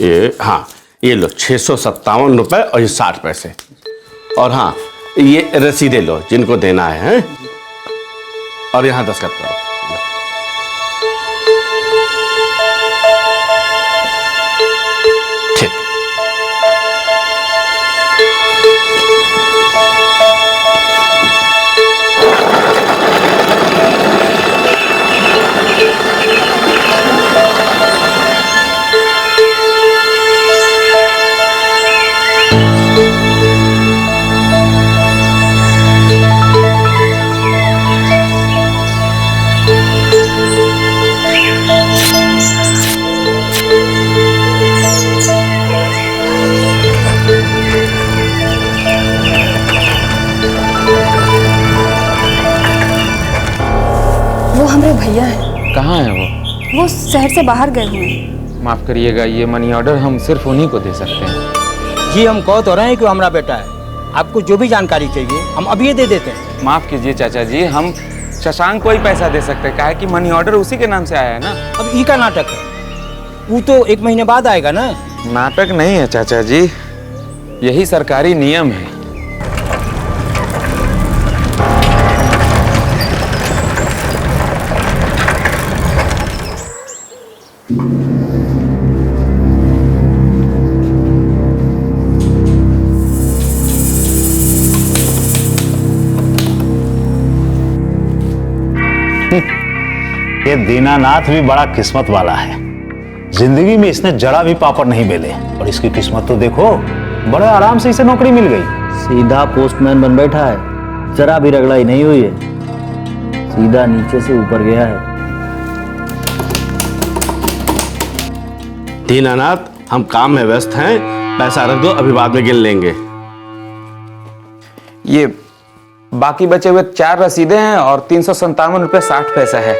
ये हाँ, ये लो 657 रुपये और ये 60 पैसे। और हाँ, ये रसीदें लो जिनको देना है, हैं? और यहाँ दस्तखत करो। ठीक। हमारे भैया हैं। कहाँ है वो शहर से बाहर गए हुए हैं। माफ करिएगा, ये मनी ऑर्डर हम सिर्फ उन्हीं को दे सकते हैं। जी हम कह तो रहे हैं कि हमारा बेटा है, आपको जो भी जानकारी चाहिए हम अभी ये दे देते हैं। माफ कीजिए चाचा जी, हम शशांक को ही पैसा दे सकते हैं, काहे कि मनी ऑर्डर उसी के नाम से आया है ना। अब ई का नाटक है, वो तो 1 महीने बाद आएगा ना। नाटक नहीं है चाचा जी, यही सरकारी नियम है। ये दीनानाथ भी बड़ा किस्मत वाला है। जिंदगी में इसने जरा भी पापड़ नहीं बेले और इसकी किस्मत तो देखो, बड़े आराम से इसे नौकरी मिल गई। सीधा पोस्टमैन बन बैठा है, जरा भी रगड़ाई नहीं हुई है, सीधा नीचे से ऊपर गया है। दीनानाथ, हम काम में व्यस्त हैं, पैसा रख दो, अभी बाद में गिन लेंगे। ये बाकी बचे हुए 4 रसीदें हैं और 357 रुपये 60 पैसा है।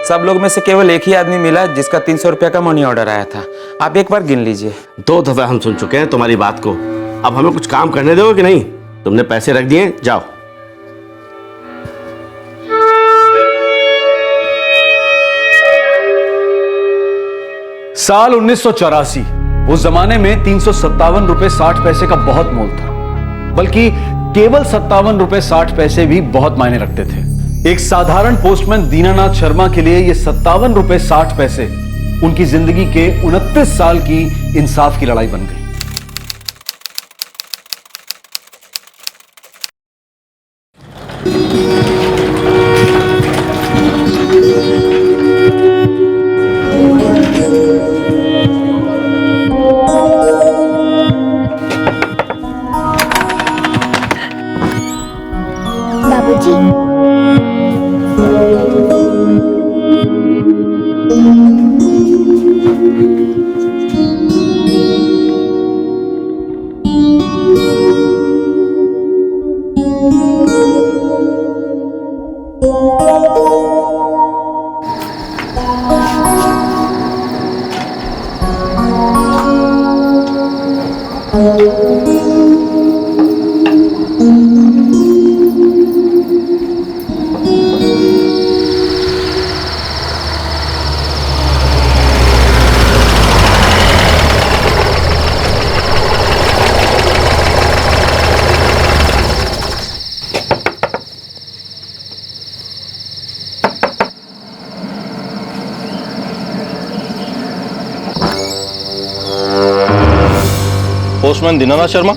सब लोग में से केवल एक ही आदमी मिला जिसका 300 रुपये का मनी ऑर्डर आया था। आप एक बार गिन लीजिए। 2 दफा हम सुन चुके हैं तुम्हारी बात को, अब हमें कुछ काम करने दोगे कि नहीं? तुमने पैसे रख दिए, जाओ। साल 1984, उस जमाने में 357 रुपए 60 पैसे का बहुत मोल था, बल्कि केवल 57 रुपए 60 पैसे भी बहुत मायने रखते थे। एक साधारण पोस्टमैन दीनानाथ शर्मा के लिए ये 57 रुपए 60 पैसे उनकी जिंदगी के 29 साल की इंसाफ की लड़ाई बन गई। पोस्टमैन दीनानाथ शर्मा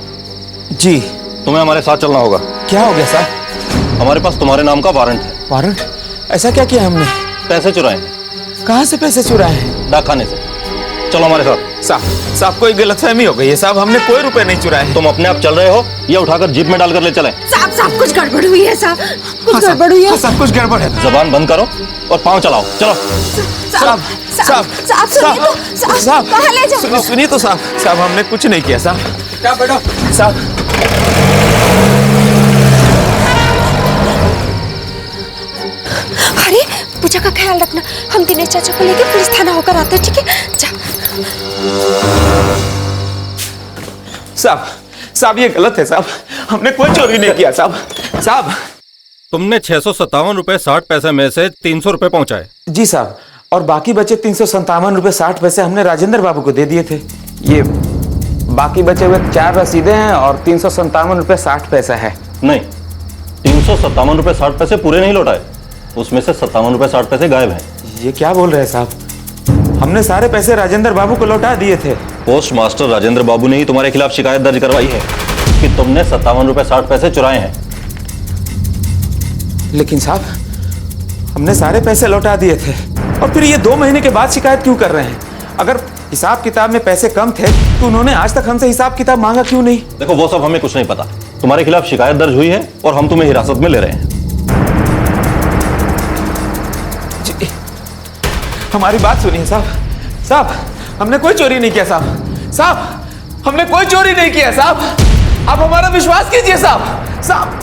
जी। तुम्हें हमारे साथ चलना होगा। क्या हो गया साहब? हमारे पास तुम्हारे नाम का वारंट है। वारंट? ऐसा क्या किया हमने? पैसे चुराए। कहाँ से पैसे चुराए हैं? डाकखाने से। चलो हमारे साथ। साहब कोई गलतफहमी हो गई है साहब, हमने कोई रुपए नहीं चुराए। तुम अपने आप चल रहे हो, ये उठाकर जीप में डालकर ले चले। साहब कुछ गड़बड़ हुई है साहब, कुछ गड़बड़ हुई है। सब कुछ गड़बड़ है। जबान बंद करो और पाँव चलाओ, चलो। साहब कहाँ ले जाओ? सुनिए तो साहब हमने कुछ नहीं किया साहब। क्या बैठो साहब। अरे पूजा का ख्याल रखना, हम दिनेश चाचा को लेके पुलिस थाना होकर आते हैं, ठीक है? जा। साहब ये गलत है साहब, हमने कोई चोरी नहीं किया साहब। तुमने 657 रुपए 60 पैसे में से 300 रुपए पहुंचाए। जी साहब, और बाकी बचे 357 रुपये 60 पैसे हमने राजेंद्र बाबू को दे दिए थे। ये बाकी बचे हुए 4 रसीदें हैं और 357 रुपये 60 पैसा है। नहीं, 357 रुपये 60 पैसे पूरे नहीं लौटाए, उसमें से 57 रुपये 60 पैसे गायब हैं। ये क्या बोल रहे हैं साहब? हमने सारे पैसे राजेंद्र बाबू को लौटा दिए थे। पोस्ट मास्टर राजेंद्र बाबू ने ही तुम्हारे खिलाफ शिकायत दर्ज करवाई है कि तुमने 57 रुपये 60 पैसे चुराए हैं। लेकिन साहब, हमने सारे पैसे लौटा दिए थे और फिर ये 2 महीने के बाद शिकायत क्यों कर रहे हैं? अगर हिसाब किताब में पैसे कम थे तो उन्होंने आज तक हमसे हिसाब किताब मांगा क्यों नहीं? देखो, वो सब हमें कुछ नहीं पता। तुम्हारे खिलाफ शिकायत दर्ज हुई है और हम तुम्हें हिरासत में ले रहे हैं। हमारी बात सुनिए साहब। साहब, हमने कोई चोरी नहीं किया साहब। साहब, हमने कोई चोरी नहीं किया साहब। आप हमारा विश्वास कीजिए साहब। साहब,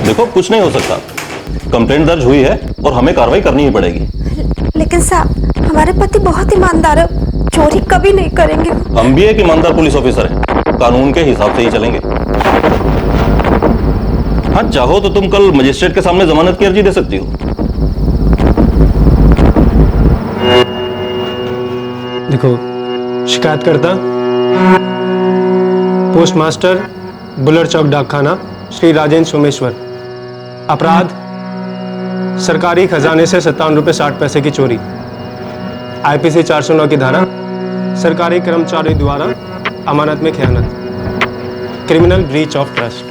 देखो, कुछ नहीं हो सकता। कंप्लेंट दर्ज हुई है और हमें कार्रवाई करनी ही पड़ेगी। लेकिन साहब, हमारे पति बहुत ईमानदार है, चोरी कभी नहीं करेंगे। हम भी एक ईमानदार पुलिस ऑफिसर हैं, कानून के हिसाब से ही चलेंगे। हाँ, चाहो तो तुम कल मजिस्ट्रेट के सामने जमानत की अर्जी दे सकती हो। देखो, शिकायतकर्ता पोस्ट मास्टर बुलर चौक डाकखाना श्री राजेंद्र सोमेश्वर। अपराध सरकारी खजाने से 57 रुपये 60 पैसे की चोरी। आईपीसी 409 की धारा सरकारी कर्मचारी द्वारा अमानत में खयानत, criminal breach of trust.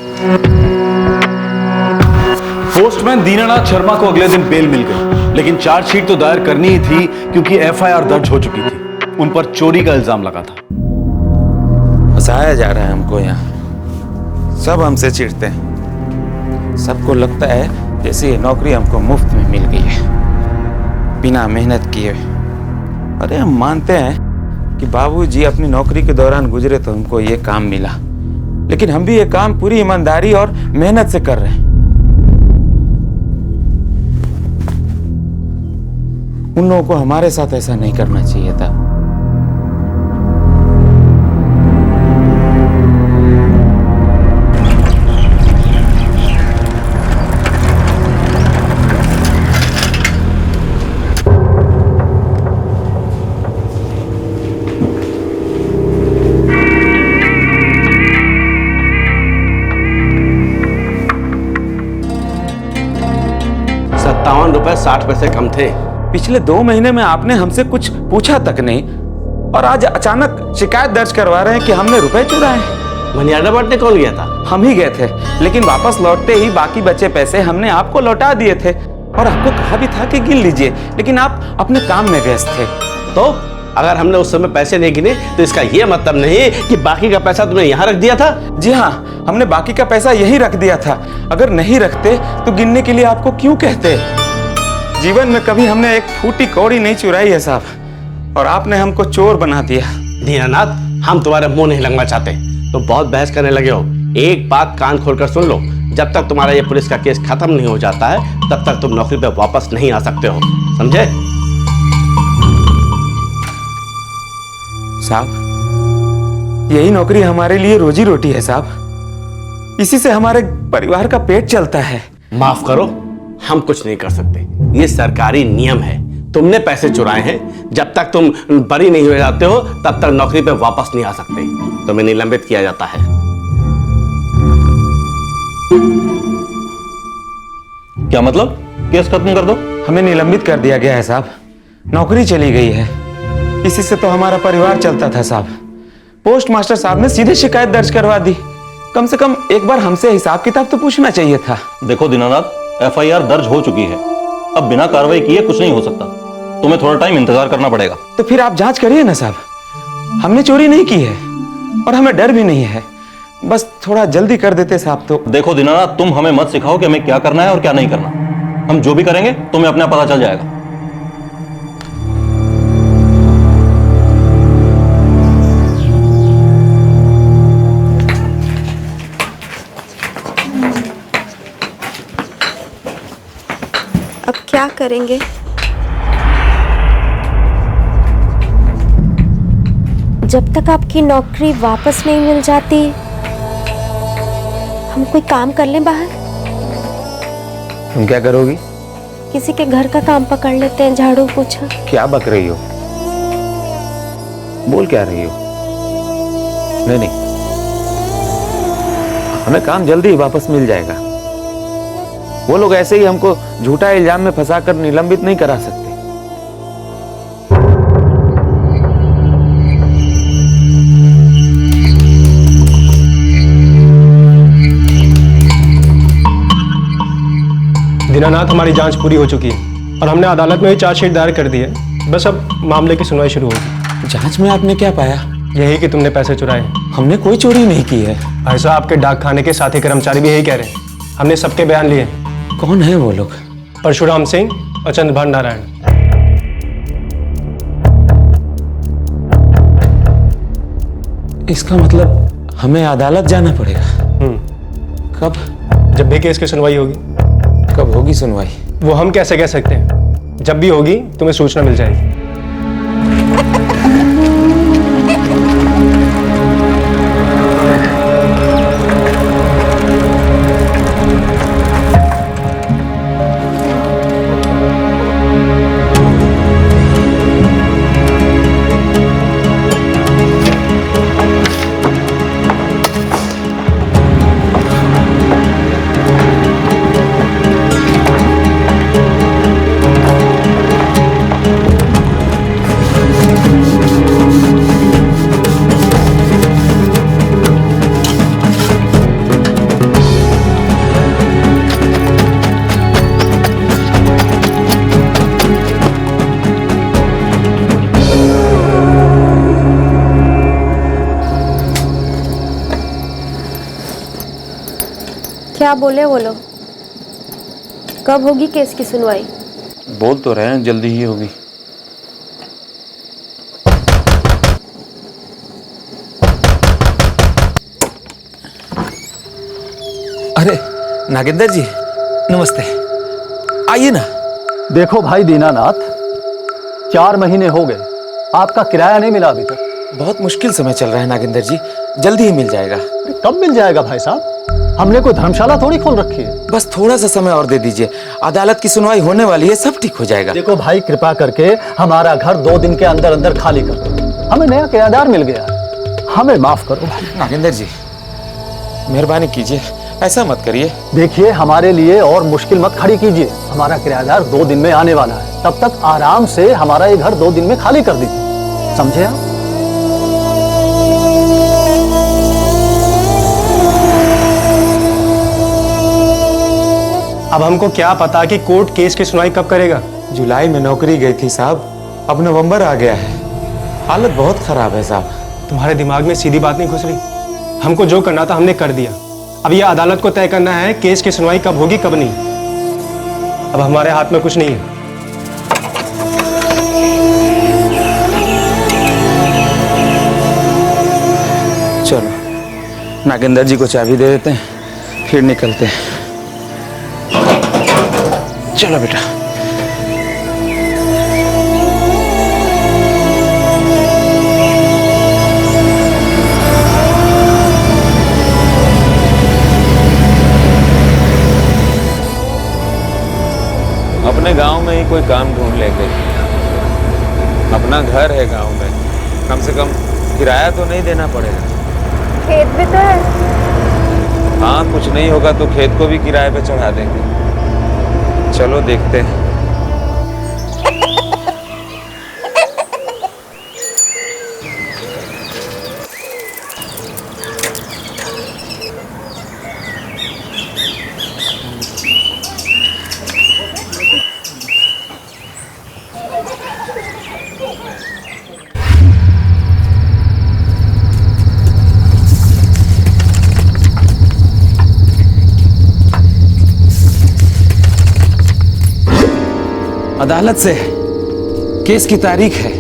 Postman Dinanath Sharma को अगले दिन बेल मिल गई, लेकिन चार्जशीट तो दायर करनी ही थी क्योंकि एफआईआर दर्ज हो चुकी थी। उन पर चोरी का इल्जाम लगा था। फंसाया जा रहा है हमको यहाँ। सब हमसे चिढ़ते हैं। सबको लगता है जैसे ये नौकरी हमको मुफ्त में मिल गई है, बिना मेहनत किए। अरे हम मानते हैं कि बाबूजी अपनी नौकरी के दौरान गुजरे तो हमको ये काम मिला, लेकिन हम भी ये काम पूरी ईमानदारी और मेहनत से कर रहे हैं। उन लोगों को हमारे साथ ऐसा नहीं करना चाहिए था। रुपए 60 पैसे कम थे। पिछले 2 महीने में आपने हमसे कुछ पूछा तक नहीं और आज अचानक शिकायत दर्ज करवा रहे हैं कि हमने रुपए चुराए। मनियाडा बांटने कौन गया था? हम ही गए थे, लेकिन वापस लौटते ही बाकी बचे पैसे हमने आपको लौटा दिए थे और आपको कहा भी था कि गिन लीजिए, लेकिन आप अपने काम में व्यस्त थे। तो अगर हमने उस समय पैसे नहीं गिने तो इसका यह मतलब नहीं कि बाकी का पैसा तुमने यहाँ रख दिया था। जी हाँ, हमने बाकी का पैसा यही रख दिया था। अगर नहीं रखते तो गिनने के लिए आपको क्यों कहते? जीवन में कभी हमने एक फूटी कौड़ी नहीं चुराई है साहब, और आपने हमको चोर बना दिया। दीनानाथ, हम तुम्हारे मुंह नहीं लगना चाहते, तो बहुत बहस करने लगे हो। एक बात कान खोलकर सुन लो, जब तक तुम्हारा ये पुलिस का केस खत्म नहीं हो जाता है तब तक तुम नौकरी पे वापस नहीं आ सकते हो, समझे? साहब, यही नौकरी हमारे लिए रोजी रोटी है साहब, इसी से हमारे परिवार का पेट चलता है। माफ करो, हम कुछ नहीं कर सकते, ये सरकारी नियम है। तुमने पैसे चुराए हैं, जब तक तुम बरी नहीं हो जाते हो तब तक नौकरी पे वापस नहीं आ सकते, तुम्हें निलंबित किया जाता है। क्या मतलब? केस खत्म कर दो। हमें निलंबित कर दिया गया है साहब, नौकरी चली गई है, इसी से तो हमारा परिवार चलता था साहब। पोस्ट मास्टर साहब ने सीधे शिकायत दर्ज करवा दी। कम से कम एक बार हमसे हिसाब किताब तो पूछना चाहिए था। देखो दीनानाथ, एफआईआर दर्ज हो चुकी है, अब बिना कार्रवाई किए कुछ नहीं हो सकता, तुम्हें थोड़ा टाइम इंतजार करना पड़ेगा। तो फिर आप जांच करिए ना साहब, हमने चोरी नहीं की है और हमें डर भी नहीं है, बस थोड़ा जल्दी कर देते साहब तो। देखो दीनानाथ, तुम हमें मत सिखाओ कि हमें क्या करना है और क्या नहीं करना। हम जो भी करेंगे तुम्हें अपने आप पता चल जाएगा। अब क्या करेंगे? जब तक आपकी नौकरी वापस नहीं मिल जाती हम कोई काम कर लें बाहर। तुम क्या करोगी? किसी के घर का काम पकड़ लेते हैं, झाड़ू पोछा। क्या बक रही हो? बोल क्या रही हो? नहीं नहीं, हमें काम जल्दी ही वापस मिल जाएगा। वो लोग ऐसे ही हमको झूठा इल्जाम में फंसाकर निलंबित नहीं करा सकते। दीनानाथ, हमारी जांच पूरी हो चुकी है और हमने अदालत में भी चार्जशीट दायर कर दी है। बस अब मामले की सुनवाई शुरू होगी। जांच में आपने क्या पाया? यही कि तुमने पैसे चुराए। हमने कोई चोरी नहीं की है। भाई साहब, आपके डाक खाने के साथी कर्मचारी भी यही कह रहे हैं। हमने सबके बयान लिए। कौन है वो लोग? परशुराम सिंह और चंद्रभान नारायण। इसका मतलब हमें अदालत जाना पड़ेगा। कब? जब भी केस की सुनवाई होगी। कब होगी सुनवाई? वो हम कैसे कह सकते हैं? जब भी होगी तुम्हें सूचना मिल जाएगी। क्या बोले वो लोग? कब होगी केस की सुनवाई? बोल तो रहे हैं जल्दी ही होगी। अरे नागेंद्र जी, नमस्ते, आइए ना। देखो भाई दीनानाथ, 4 महीने हो गए, आपका किराया नहीं मिला अभी तक। बहुत मुश्किल समय चल रहा है नागेंद्र जी, जल्दी ही मिल जाएगा। कब मिल जाएगा भाई साहब? हमने कोई धर्मशाला थोड़ी खोल रखी है। बस थोड़ा सा समय और दे दीजिए, अदालत की सुनवाई होने वाली है, सब ठीक हो जाएगा। देखो भाई, कृपा करके हमारा घर 2 दिन के अंदर अंदर खाली कर दो। हमें नया किराएदार मिल गया, हमें माफ करो भाई। नागेंद्र जी, मेहरबानी कीजिए, ऐसा मत करिए। देखिए, हमारे लिए और मुश्किल मत खड़ी कीजिए। हमारा किराएदार 2 दिन में आने वाला है, तब तक आराम से हमारा ये घर 2 दिन में खाली कर दीजिए, समझे आप? अब हमको क्या पता कि कोर्ट केस की सुनवाई कब करेगा। जुलाई में नौकरी गई थी साहब, अब नवंबर आ गया है, हालत बहुत खराब है साहब। तुम्हारे दिमाग में सीधी बात नहीं घुस रही? हमको जो करना था हमने कर दिया। अब ये अदालत को तय करना है केस की सुनवाई कब होगी कब नहीं। अब हमारे हाथ में कुछ नहीं है। चलो नागेंद्र जी को चाबी दे देते हैं, फिर निकलते हैं। चलो बेटा। अपने गांव में ही कोई काम ढूंढ लेंगे, अपना घर है गांव में, कम से कम किराया तो नहीं देना पड़ेगा। खेत भी तो है। हाँ, कुछ नहीं होगा तो खेत को भी किराए पे चढ़ा देंगे। चलो देखते हैं। अदालत से केस की तारीख है।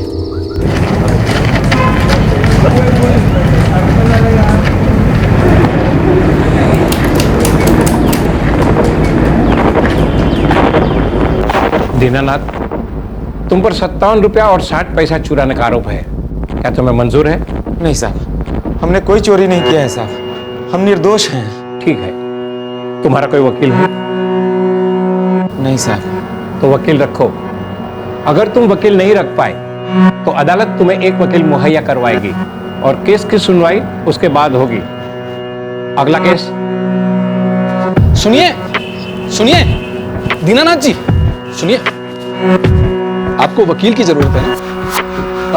दीनानाथ, तुम पर 57 रुपया और 60 पैसा चुराने का आरोप है, क्या तुम्हें मंजूर है? नहीं साहब, हमने कोई चोरी नहीं किया है साहब, हम निर्दोष हैं। ठीक है, तुम्हारा कोई वकील है? नहीं साहब। तो वकील रखो। अगर तुम वकील नहीं रख पाए तो अदालत तुम्हें एक वकील मुहैया करवाएगी और केस की सुनवाई उसके बाद होगी। अगला केस। सुनिए सुनिए दीनानाथ जी, सुनिए, आपको वकील की जरूरत है ना?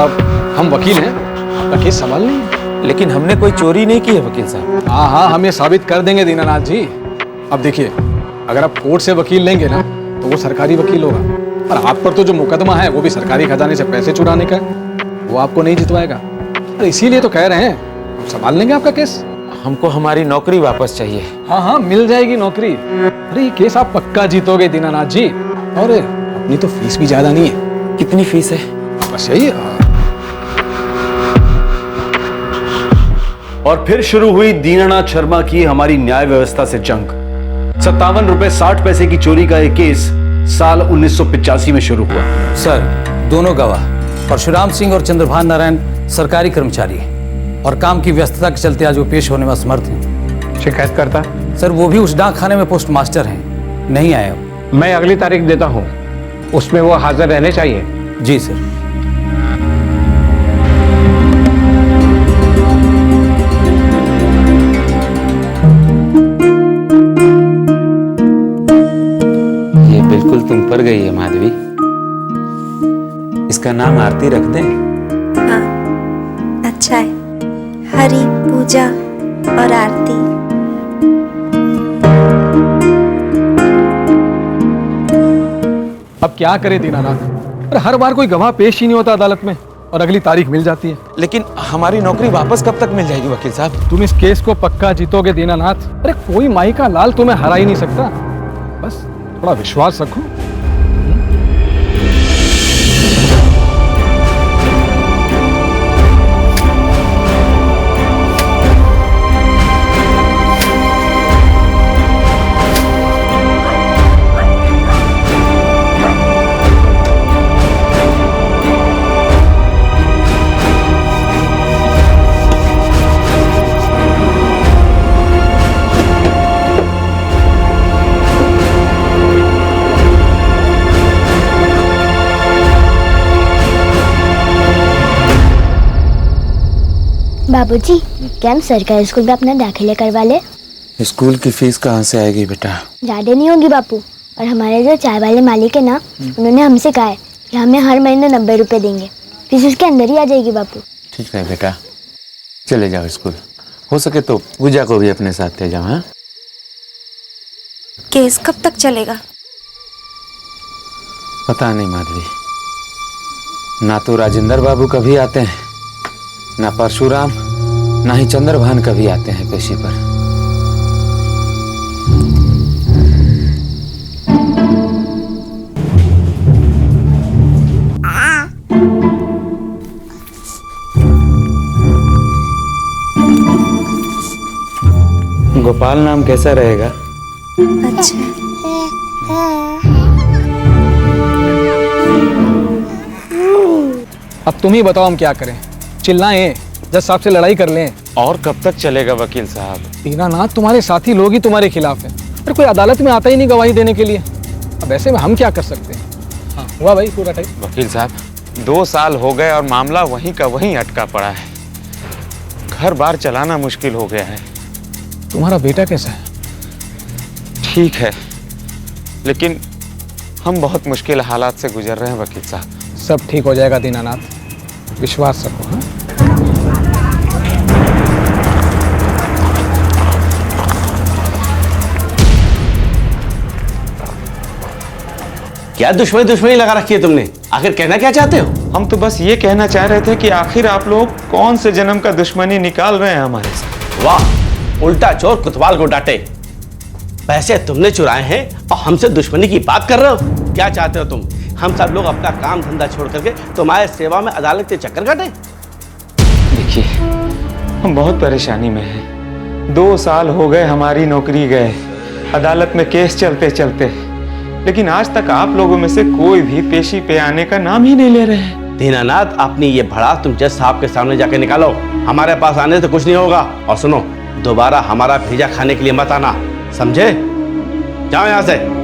अब हम वकील हैं, आपका केस संभाल लेंगे। लेकिन हमने कोई चोरी नहीं की है वकील साहब। हाँ हाँ, हम ये साबित कर देंगे दीनानाथ जी। अब देखिए, अगर आप कोर्ट से वकील लेंगे ना तो वो सरकारी वकील होगा, और आप पर तो जो मुकदमा है वो भी सरकारी खजाने से पैसे चुराने का है, वो आपको नहीं जितवाएगा। तो इसीलिए तो कह रहे हैं, हम संभाल लेंगे आपका केस। हमको हमारी नौकरी वापस चाहिए। हाँ हाँ, मिल जाएगी नौकरी। अरे ये केस आप पक्का जीतोगे दीनानाथ जी, और अपनी तो फीस भी ज्यादा नहीं है। कितनी फीस है? बस यही है। और फिर शुरू हुई दीनानाथ शर्मा की हमारी न्याय व्यवस्था से जंग। 57 रुपए 60 पैसे की चोरी का एक केस साल 1985 में शुरू हुआ। सर, दोनों गवाह परशुराम सिंह और चंद्रभान नारायण सरकारी कर्मचारी हैं और काम की व्यस्तता के चलते आज वो पेश होने में असमर्थ हैं। शिकायत करता? सर, वो भी उस डाक खाने में पोस्ट मास्टर हैं, नहीं आए। मैं अगली तारीख देता हूँ, उसमें वो हाजिर रहने चाहिए। जी सर। ये बिल्कुल तुम पर गई है माधवी। इसका नाम आरती रख दें? हाँ, अच्छा है। हरि, पूजा और आरती। अब क्या करे दीनानाथ, अरे हर बार कोई गवाह पेश ही नहीं होता अदालत में और अगली तारीख मिल जाती है। लेकिन हमारी नौकरी वापस कब तक मिल जाएगी वकील साहब? तुम इस केस को पक्का जीतोगे दीनानाथ। अरे कोई माई का लाल तुम्हें हरा ही नहीं सकता, बस थोड़ा विश्वास रखो। बाबूजी, क्या हम सरकारी स्कूल में अपना दाखिला करवा ले? स्कूल की फीस कहाँ से आएगी बेटा? ज्यादा नहीं होगी बापू, और हमारे जो चाय वाले मालिक है ना, उन्होंने हमसे कहा है कि हमें हर महीने 90 रुपए देंगे, फीस उसके अंदर ही आ जाएगी बापू। ठीक है बेटा, चले जाओ स्कूल। हो सके तो पूजा को भी अपने साथ ले जाओ। हाँ, केस कब तक चलेगा? पता नहीं माधवी, ना तो राजेंद्र बाबू कभी आते हैं, ना परशुराम, ना ही चंद्रभान कभी आते हैं पेशी पर। गोपाल नाम कैसा रहेगा? अच्छा। अब तुम ही बताओ हम क्या करें? चिल्लाएं, जज साहब से लड़ाई कर लें? और कब तक चलेगा वकील साहब? दीनानाथ, तुम्हारे साथी लोग ही तुम्हारे खिलाफ हैं, अरे कोई अदालत में आता ही नहीं गवाही देने के लिए। अब ऐसे में हम क्या कर सकते हैं? हाँ, हुआ भाई पूरा टाइम। वकील साहब, 2 साल हो गए और मामला वहीं का वहीं अटका पड़ा है। घर बार चलाना मुश्किल हो गया है। तुम्हारा बेटा कैसा है? ठीक है, लेकिन हम बहुत मुश्किल हालात से गुजर रहे हैं वकील साहब। सब ठीक हो जाएगा दीनानाथ, विश्वास रखो। हाँ, क्या दुश्मनी लगा रखी है तुमने? आखिर कहना क्या चाहते हो? हम तो बस ये कहना चाह रहे थे कि आखिर आप लोग कौन से जन्म का दुश्मनी निकाल रहे हैं हमारे साथ। वाह, उल्टा चोर कुतवाल को डांटे। पैसे तुमने चुराए हैं और हमसे दुश्मनी की बात कर रहे हो? क्या चाहते हो तुम? हम सब लोग अपना काम धंधा छोड़ करके तुम्हारे सेवा में अदालत के चक्कर काटे? देखिए, हम बहुत परेशानी में हैं। 2 साल हो गए हमारी नौकरी गए, अदालत में केस चलते चलते, लेकिन आज तक आप लोगों में से कोई भी पेशी पे आने का नाम ही नहीं ले रहे हैं। दीनानाथ, अपनी ये भड़ास तुम जज साहब के सामने जाके निकालो। हमारे पास आने से कुछ नहीं होगा। और सुनो, दोबारा हमारा भेजा खाने के लिए मत आना, समझे? जाओ यहां से।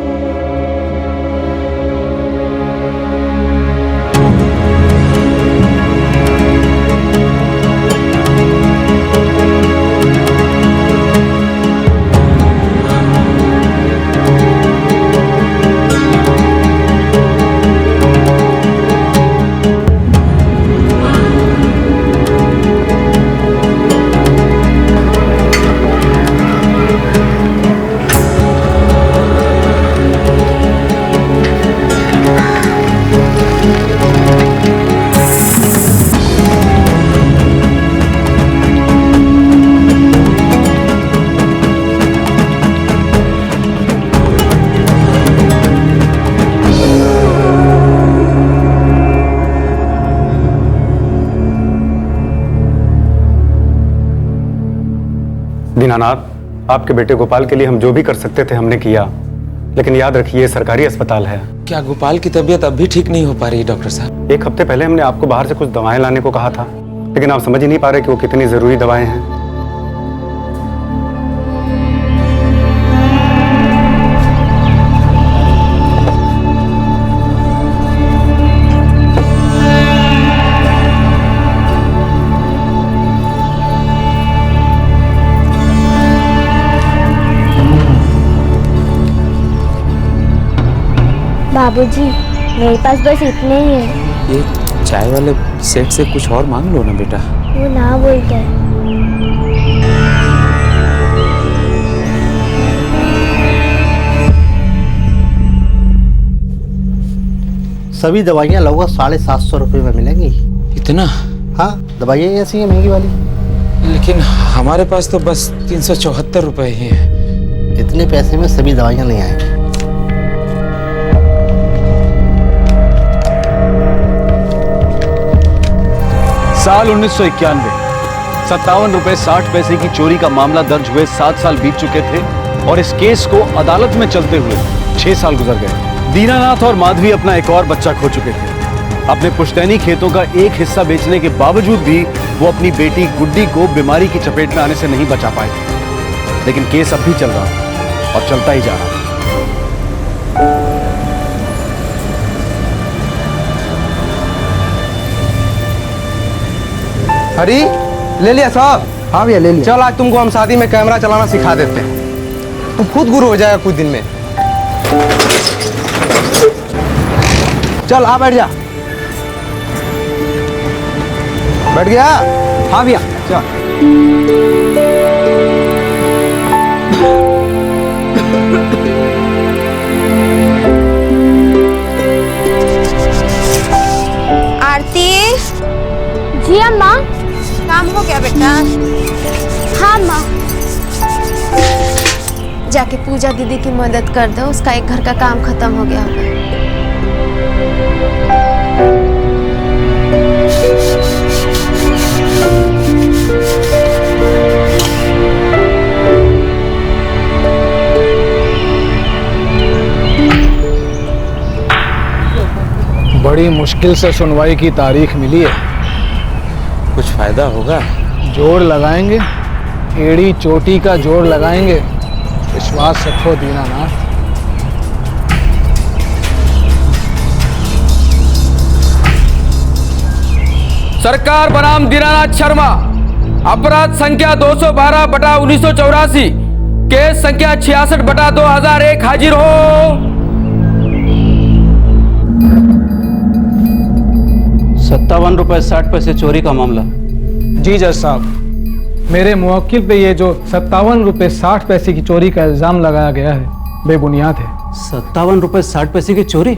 दीनानाथ, आपके बेटे गोपाल के लिए हम जो भी कर सकते थे हमने किया, लेकिन याद रखिए ये सरकारी अस्पताल है। क्या गोपाल की तबीयत अब भी ठीक नहीं हो पा रही है डॉक्टर साहब? 1 हफ्ते पहले हमने आपको बाहर से कुछ दवाएं लाने को कहा था, लेकिन आप समझ ही नहीं पा रहे कि वो कितनी जरूरी दवाएं हैं। बाबूजी, मेरे पास बस इतने ही है। ये चाय वाले सेठ से कुछ और मांग लो ना बेटा। वो ना बोलता है। सभी दवाइयाँ लगभग 750 रुपये में मिलेंगी। इतना? हाँ, दवाइयाँ ऐसी है महंगी वाली। लेकिन हमारे पास तो बस 374 रुपए ही है। इतने पैसे में सभी दवाइयाँ नहीं आएंगी। साल 1991, 57 रुपए 60 पैसे की चोरी का मामला दर्ज हुए 7 साल बीत चुके थे और इस केस को अदालत में चलते हुए 6 साल गुजर गए। दीनानाथ और माधवी अपना एक और बच्चा खो चुके थे। अपने पुश्तैनी खेतों का एक हिस्सा बेचने के बावजूद भी वो अपनी बेटी गुड्डी को बीमारी की चपेट में आने से नहीं बचा पाए। लेकिन केस अब भी चल रहा और चलता ही जा रहा। हरी, ले लिया साहब? हाँ भैया, ले लिया। चल, आज तुमको हम शादी में कैमरा चलाना सिखा देते हैं। तुम खुद गुरु हो जाएगा कुछ दिन में। चल, आ बैठ जा। बैठ गया? हाँ भैया, चल। आरती। जी अम्मा। काम हो गया बेटा? हाँ माँ। जाके पूजा दीदी की मदद कर दो, उसका एक घर का काम खत्म हो गया होगा। बड़ी मुश्किल से सुनवाई की तारीख मिली है। कुछ फायदा होगा? जोड़ लगाएंगे, एड़ी चोटी का जोड़ लगाएंगे। विश्वास रखो दीनानाथ। सरकार बनाम दीनानाथ शर्मा, अपराध संख्या 212/1984, केस संख्या 66/2001, हाजिर हो। 57 रुपए 60 पैसे चोरी का मामला। जी जज साहब, मेरे मुवक्किल पे ये जो 57 रुपए 60 पैसे की चोरी का इल्जाम लगाया गया है बेबुनियाद है। 57 रुपए 60 पैसे की चोरी?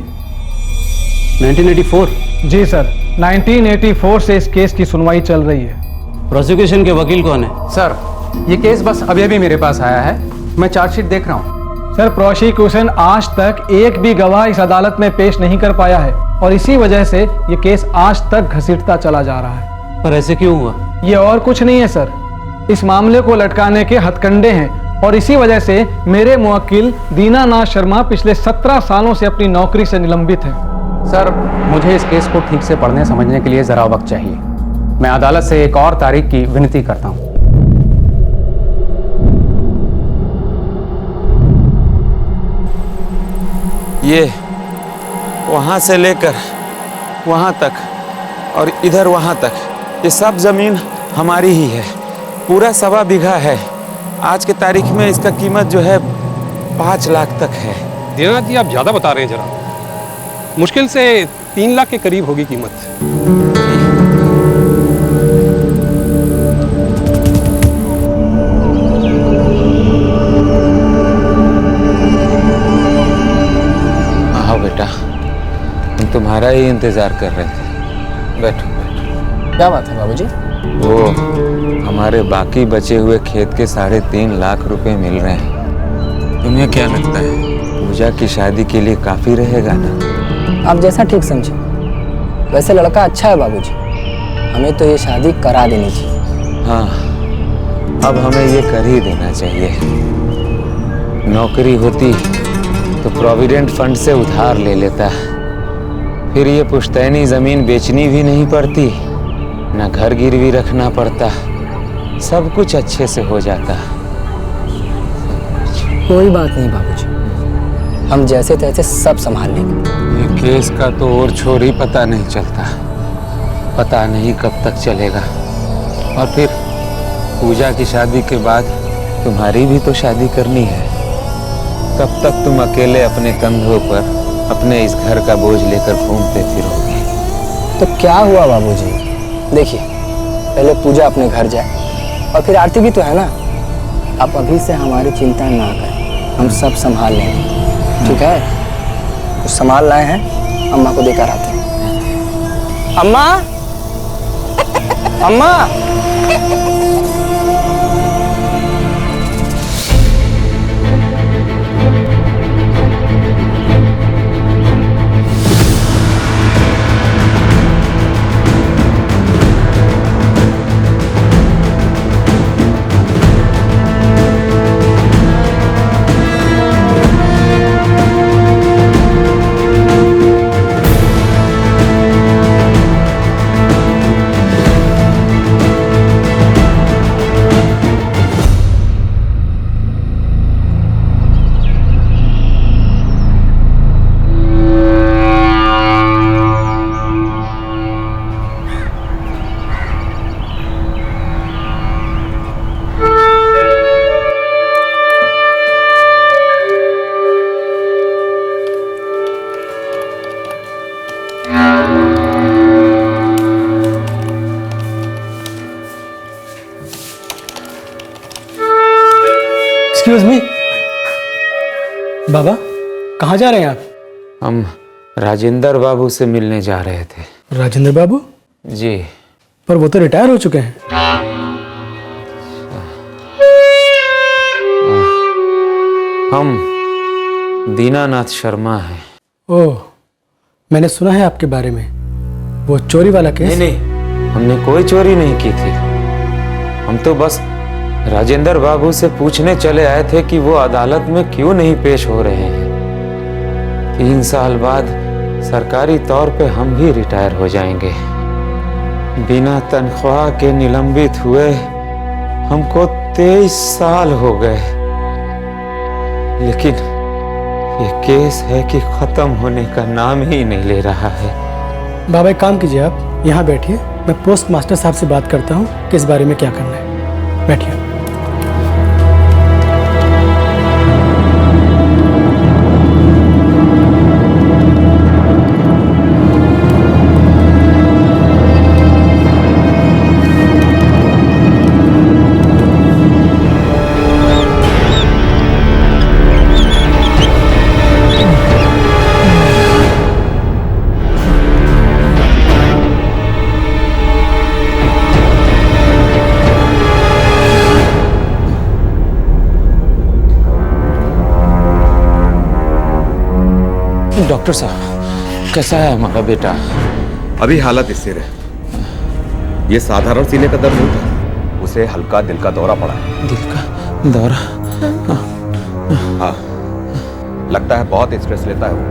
1984? जी सर, 1984 से इस केस की सुनवाई चल रही है। प्रोसिक्यूशन के वकील कौन है? सर, ये केस बस अभी अभी मेरे पास आया है, मैं चार्जशीट देख रहा हूँ। सर, प्रोसिक्यूशन आज तक एक भी गवाह इस अदालत में पेश नहीं कर पाया है और इसी वजह से ये केस आज तक घसीटता चला जा रहा है। पर ऐसे क्यों हुआ? ये और कुछ नहीं है सर, इस मामले को लटकाने के हथकंडे हैं और इसी वजह से मेरे मुवक्किल दीनानाथ शर्मा पिछले 17 सालों से अपनी नौकरी से निलंबित हैं। सर, मुझे इस केस को ठीक से पढ़ने समझने के लिए ज़रा वक्त चाहिए। मैं अदालत से एक और तारीख की विनती करता हूँ। ये वहाँ से लेकर वहाँ तक और इधर वहाँ तक, ये सब ज़मीन हमारी ही है। पूरा 1.25 बीघा है। आज के तारीख में इसका कीमत जो है 5 लाख तक है। दीनानाथ जी, आप ज़्यादा बता रहे हैं जरा। मुश्किल से 3 लाख के करीब होगी कीमत। आओ बेटा, हम तुम्हारा ही इंतजार कर रहे थे। बैठो बैठो। क्या बात है बाबूजी? वो हमारे बाकी बचे हुए खेत के 3.5 लाख रुपए मिल रहे हैं। तुम्हें क्या लगता है पूजा की शादी के लिए काफी रहेगा ना? आप जैसा ठीक समझे। वैसे लड़का अच्छा है बाबूजी, हमें तो ये शादी करा देनी चाहिए। हाँ, अब हमें ये कर ही देना चाहिए। नौकरी होती तो प्रोविडेंट फंड से उधार ले लेता, फिर ये पुश्तैनी जमीन बेचनी भी नहीं पड़ती, ना घर गिरवी रखना पड़ता, सब कुछ अच्छे से हो जाता। कोई बात नहीं बाबूजी, हम जैसे तैसे सब संभाल लेंगे। ये केस का तो और छोर ही पता नहीं चलता, पता नहीं कब तक चलेगा। और फिर पूजा की शादी के बाद तुम्हारी भी तो शादी करनी है। कब तक तुम अकेले अपने कंधों पर अपने इस घर का बोझ लेकर घूमते फिरोगे? तो क्या हुआ बाबूजी? देखिए, पहले पूजा अपने घर जाए और फिर आरती भी तो है ना। आप अभी से हमारी चिंता ना करें, हम सब संभाल लेंगे। ठीक है? कुछ सामान लाए हैं, अम्मा को देकर आते हैं। अम्मा, अम्मा। एक्सक्यूज मी, बाबा कहाँ जा रहे हैं आप? हम राजेंद्र बाबू से मिलने जा रहे थे। राजेंद्र बाबू? जी। पर वो तो रिटायर हो चुके हैं। हम दीनानाथ शर्मा हैं। ओह, मैंने सुना है आपके बारे में, वो चोरी वाला केस। नहीं, हमने कोई चोरी नहीं की थी। हम तो बस राजेंद्र बाबू से पूछने चले आए थे कि वो अदालत में क्यों नहीं पेश हो रहे हैं। 3 साल बाद सरकारी तौर पे हम भी रिटायर हो जाएंगे। बिना तनख्वाह के निलंबित हुए हमको 23 साल हो गए। लेकिन ये केस है कि खत्म होने का नाम ही नहीं ले रहा है। बाबा एक काम कीजिए, आप यहाँ बैठिए, मैं पोस्ट मास्टर साहब से बात करता हूँ कि इस बारे में क्या करना है। बैठिए। डॉक्टर साहब, कैसा है हमारा बेटा? अभी हालत स्थिर है। ये साधारण सीने का दर्द नहीं था, उसे हल्का दिल का दौरा पड़ा है। दिल का दौरा? हाँ, लगता है बहुत स्ट्रेस लेता है वो।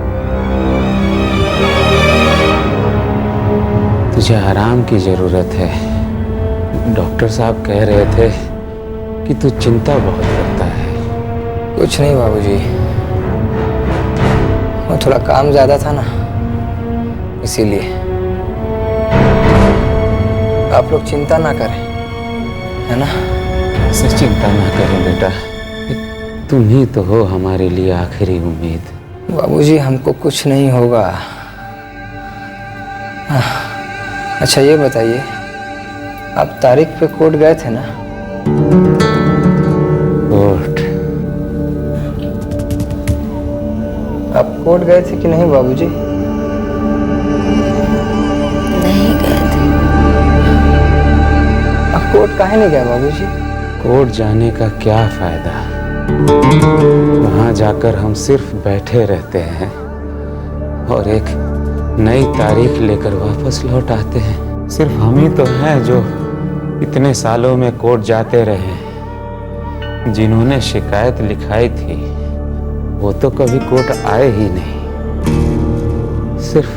तुझे आराम की जरूरत है। डॉक्टर साहब कह रहे थे कि तू चिंता बहुत करता है। कुछ नहीं बाबूजी, वो थोड़ा काम ज्यादा था ना, इसीलिए। आप लोग चिंता ना करें, है ना? ऐसे चिंता ना करें बेटा, तुम ही तो हो हमारे लिए आखिरी उम्मीद। बाबूजी हमको कुछ नहीं होगा। अच्छा ये बताइए, आप तारीख पे कोर्ट गए थे ना? कोर्ट? आप कोर्ट गए थे कि नहीं बाबूजी? नहीं गए थे। आप कोर्ट काहे नहीं गए बाबूजी? कोर्ट जाने का क्या फायदा, वहां जाकर हम सिर्फ बैठे रहते हैं और एक नई तारीख लेकर वापस लौट आते हैं। सिर्फ हम ही तो हैं जो इतने सालों में कोर्ट जाते रहे। जिन्होंने शिकायत लिखाई थी वो तो कभी कोर्ट आए ही नहीं। सिर्फ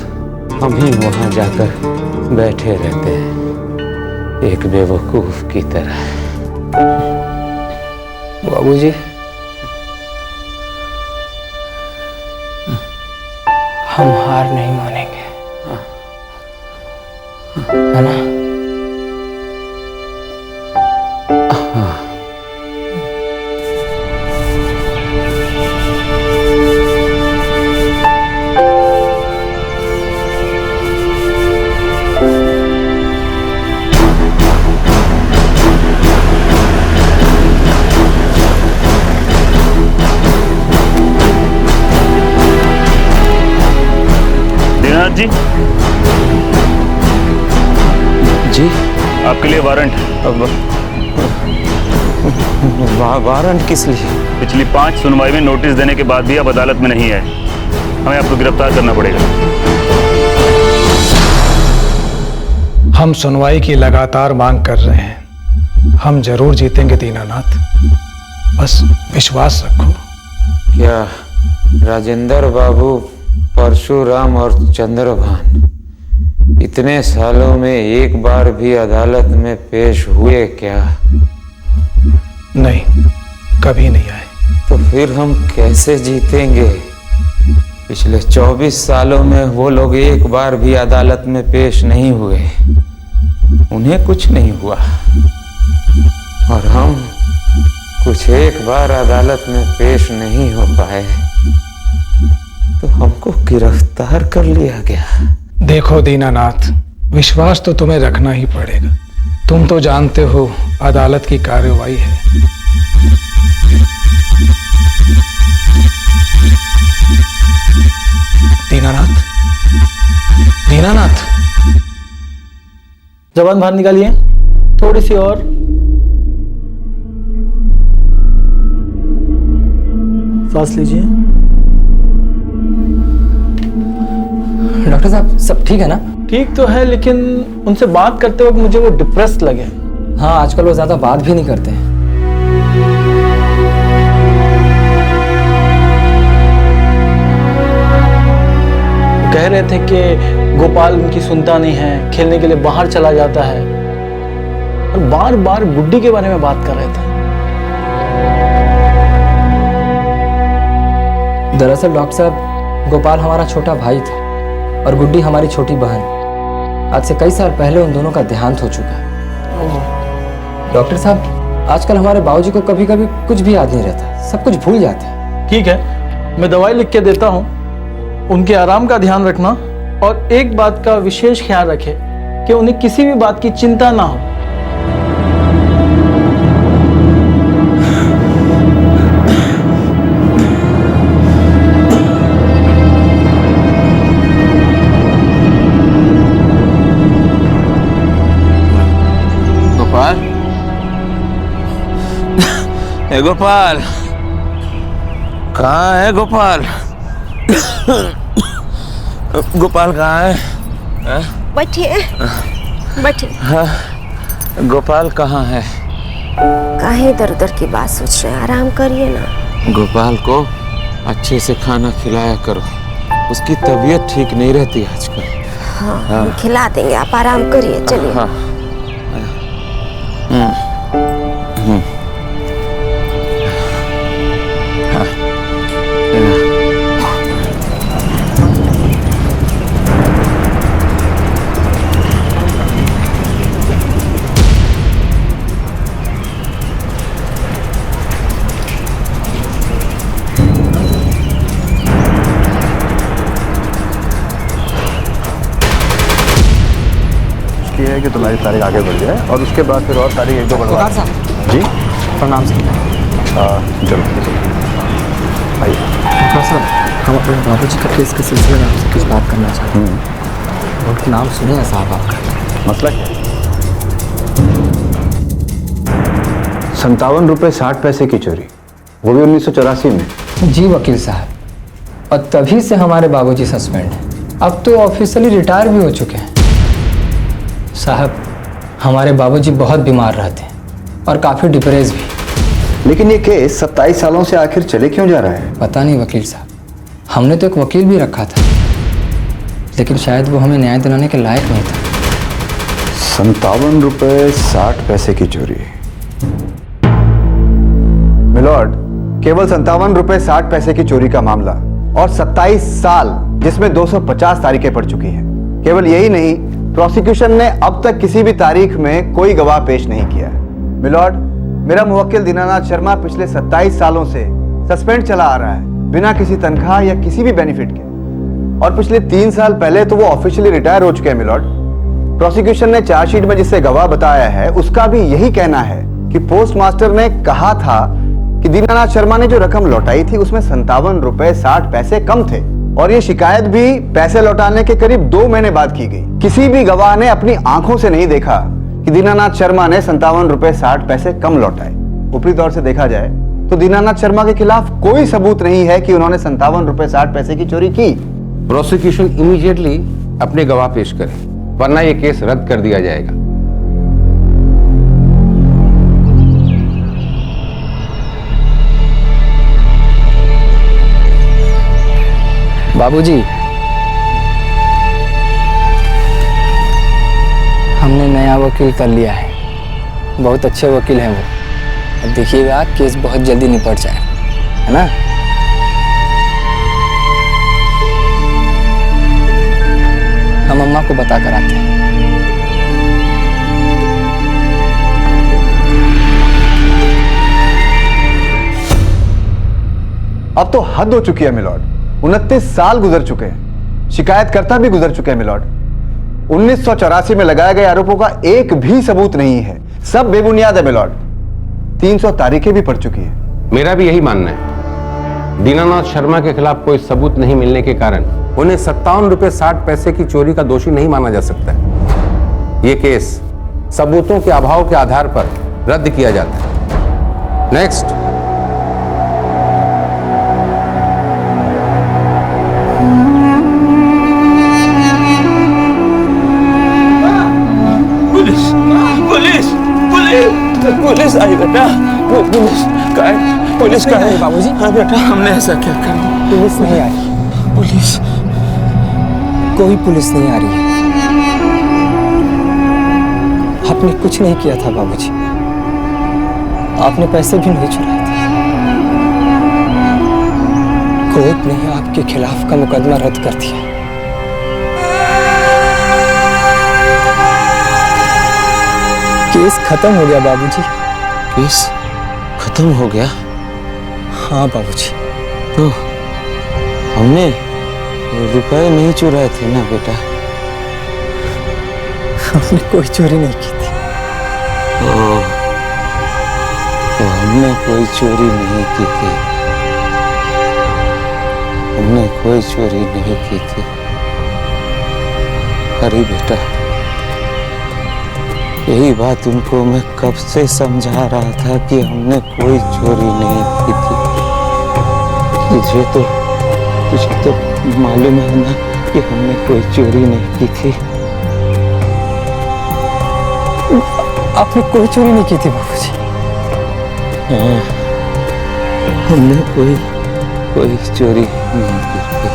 हम ही वहां जाकर बैठे रहते हैं एक बेवकूफ की तरह। बाबूजी हम हार नहीं मानेंगे, है ना? जी जी आपके लिए वारंट। वारंट किस लिए? पिछली 5 सुनवाई में नोटिस देने के बाद भी आप अदालत में नहीं आए, हमें आपको गिरफ्तार करना पड़ेगा। हम सुनवाई की लगातार मांग कर रहे हैं, हम जरूर जीतेंगे दीनानाथ, बस विश्वास रखो। क्या राजेंद्र बाबू, परशुराम और चंद्रभान इतने सालों में एक बार भी अदालत में पेश हुए क्या? नहीं, कभी नहीं आए। तो फिर हम कैसे जीतेंगे? पिछले 24 सालों में वो लोग एक बार भी अदालत में पेश नहीं हुए, उन्हें कुछ नहीं हुआ, और हम कुछ एक बार अदालत में पेश नहीं हो पाए तो हमको गिरफ्तार कर लिया गया। देखो दीनानाथ, विश्वास तो तुम्हें रखना ही पड़ेगा। तुम तो जानते हो अदालत की कार्रवाई है। दीनानाथ, दीनानाथ, जबान बाहर निकालिए, थोड़ी सी और। सांस लीजिए। डॉक्टर साहब सब ठीक है ना? ठीक तो है, लेकिन उनसे बात करते वक्त मुझे वो डिप्रेस्ड लगे। हाँ, आजकल वो ज्यादा बात भी नहीं करते हैं। कह रहे थे कि गोपाल उनकी सुनता नहीं है, खेलने के लिए बाहर चला जाता है, और बार बार गुड्डी के बारे में बात कर रहे थे। दरअसल डॉक्टर साहब, गोपाल हमारा छोटा भाई था और गुड्डी हमारी छोटी बहन। आज से कई साल पहले उन दोनों का देहांत हो चुका है। डॉक्टर साहब, आजकल हमारे बाबूजी को कभी कभी कुछ भी याद नहीं रहता, सब कुछ भूल जाते हैं। ठीक है, मैं दवाई लिख के देता हूँ, उनके आराम का ध्यान रखना, और एक बात का विशेष ख्याल रखें कि उन्हें किसी भी बात की चिंता ना हो। गोपाल, ए गोपाल, कहाँ है गोपाल? गोपाल कहाँ है? बैठिए, बैठिए। हाँ, गोपाल कहाँ है? काहे इधर उधर की बात सोच रहे हैं, आराम करिए ना। गोपाल को अच्छे से खाना खिलाया करो, उसकी तबीयत ठीक नहीं रहती आजकल। हाँ हम खिला देंगे, आप आराम करिए, चलिए। हाँ। है कि तुम्हारी तारीख आगे बढ़ जाए और उसके बाद फिर और तारीख एक दो बढ़वा जी। प्रणाम सर। जरूर आइए। सर हम अपने बाबू जी का केस के सिलसिले में आपसे कुछ बात करना चाहते हैं। उनका नाम सुने हैं साहब आपका? मसला क्या? 57 रुपये 60 पैसे की चोरी, वो भी 1984 में। जी वकील साहब, और तभी से हमारे बाबूजी सस्पेंड हैं। अब तो ऑफिशियली रिटायर भी हो चुके हैं। साहब हमारे बाबूजी बहुत बीमार रहते हैं और काफ़ी डिप्रेस भी। लेकिन ये केस 27 सालों से आखिर चले क्यों जा रहा है? पता नहीं वकील साहब, हमने तो एक वकील भी रखा था, लेकिन शायद वो हमें न्याय दिलाने के लायक नहीं था। 57 रुपये 60 पैसे की चोरी। मिलॉर्ड, केवल 57 रुपये 60 पैसे की चोरी का मामला और 27 साल, जिसमें 250 तारीखें पड़ चुकी हैं। केवल यही नहीं, प्रोसिक्यूशन ने अब तक किसी भी तारीख में कोई गवाह पेश नहीं किया है। मिलॉर्ड, मेरा मुवक्किल दीनानाथ शर्मा पिछले 27 सालों से सस्पेंड चला आ रहा है, बिना किसी तनख्वाह या किसी भी बेनिफिट के, और पिछले 3 साल पहले तो वो ऑफिशियली रिटायर हो चुके हैं। मिलॉर्ड, प्रोसिक्यूशन ने चार्जशीट में जिससे गवाह बताया है, उसका भी यही कहना है कि पोस्टमास्टर ने कहा था कि दीनानाथ शर्मा ने जो रकम लौटाई थी उसमें 57 रुपये 60 पैसे कम थे, और ये शिकायत भी पैसे लौटाने के करीब 2 महीने बाद की गई। किसी भी गवाह ने अपनी आंखों से नहीं देखा कि दीनानाथ शर्मा ने 57 रुपये 60 पैसे कम लौटाए। ऊपरी तौर से देखा जाए तो दीनानाथ शर्मा के खिलाफ कोई सबूत नहीं है कि उन्होंने 57 रुपये 60 पैसे की चोरी की। प्रोसिक्यूशन इमीडिएटली अपने गवाह पेश करे, वरना यह केस रद्द कर दिया जाएगा। बाबूजी, हमने नया वकील कर लिया है, बहुत अच्छे वकील हैं वो। अब देखिएगा केस बहुत जल्दी निपट जाए, है ना? हम अम्मा को बता कर आते हैं। अब तो हद हो चुकी है मिलॉर्ड। 29 साल गुजर चुके हैं, शिकायतकर्ता भी गुजर चुके हैं मिलॉर्ड। 1984 में लगाए गए आरोपों का एक भी सबूत नहीं है, सब बेबुनियाद है मिलॉर्ड। 300 तारीखें भी पड़ चुकी है। मेरा भी यही मानना है। दीनानाथ शर्मा के खिलाफ कोई सबूत नहीं मिलने के कारण उन्हें 57 रुपये 60 पैसे की चोरी का दोषी नहीं माना जा सकता है। यह केस सबूतों के अभाव के आधार पर रद्द किया जाता है। नेक्स्ट। पुलिस आई बेटा, पुलिस का है बाबूजी। हाँ बेटा, हमने ऐसा क्या कर? पुलिस नहीं आ रही। पुलिस? कोई पुलिस नहीं आ रही है। आपने कुछ नहीं किया था बाबूजी, आपने पैसे भी नहीं चुराए थे। कोर्ट ने आपके खिलाफ का मुकदमा रद्द कर दिया। केस खत्म हो गया बाबूजी। केस खत्म हो गया? हाँ बाबूजी। तो हमने रुपए नहीं चुराए थे ना बेटा? हमने कोई चोरी नहीं की थी। तो हमने कोई चोरी नहीं की थी। हमने कोई चोरी नहीं की थी। अरे बेटा, यही बात तुमको मैं कब से समझा रहा था कि हमने कोई चोरी नहीं की थी। तुझे तो मालूम है ना कि हमने कोई चोरी नहीं की थी। आपने कोई चोरी नहीं की थी बाबूजी? हाँ, हमने कोई चोरी नहीं की थी।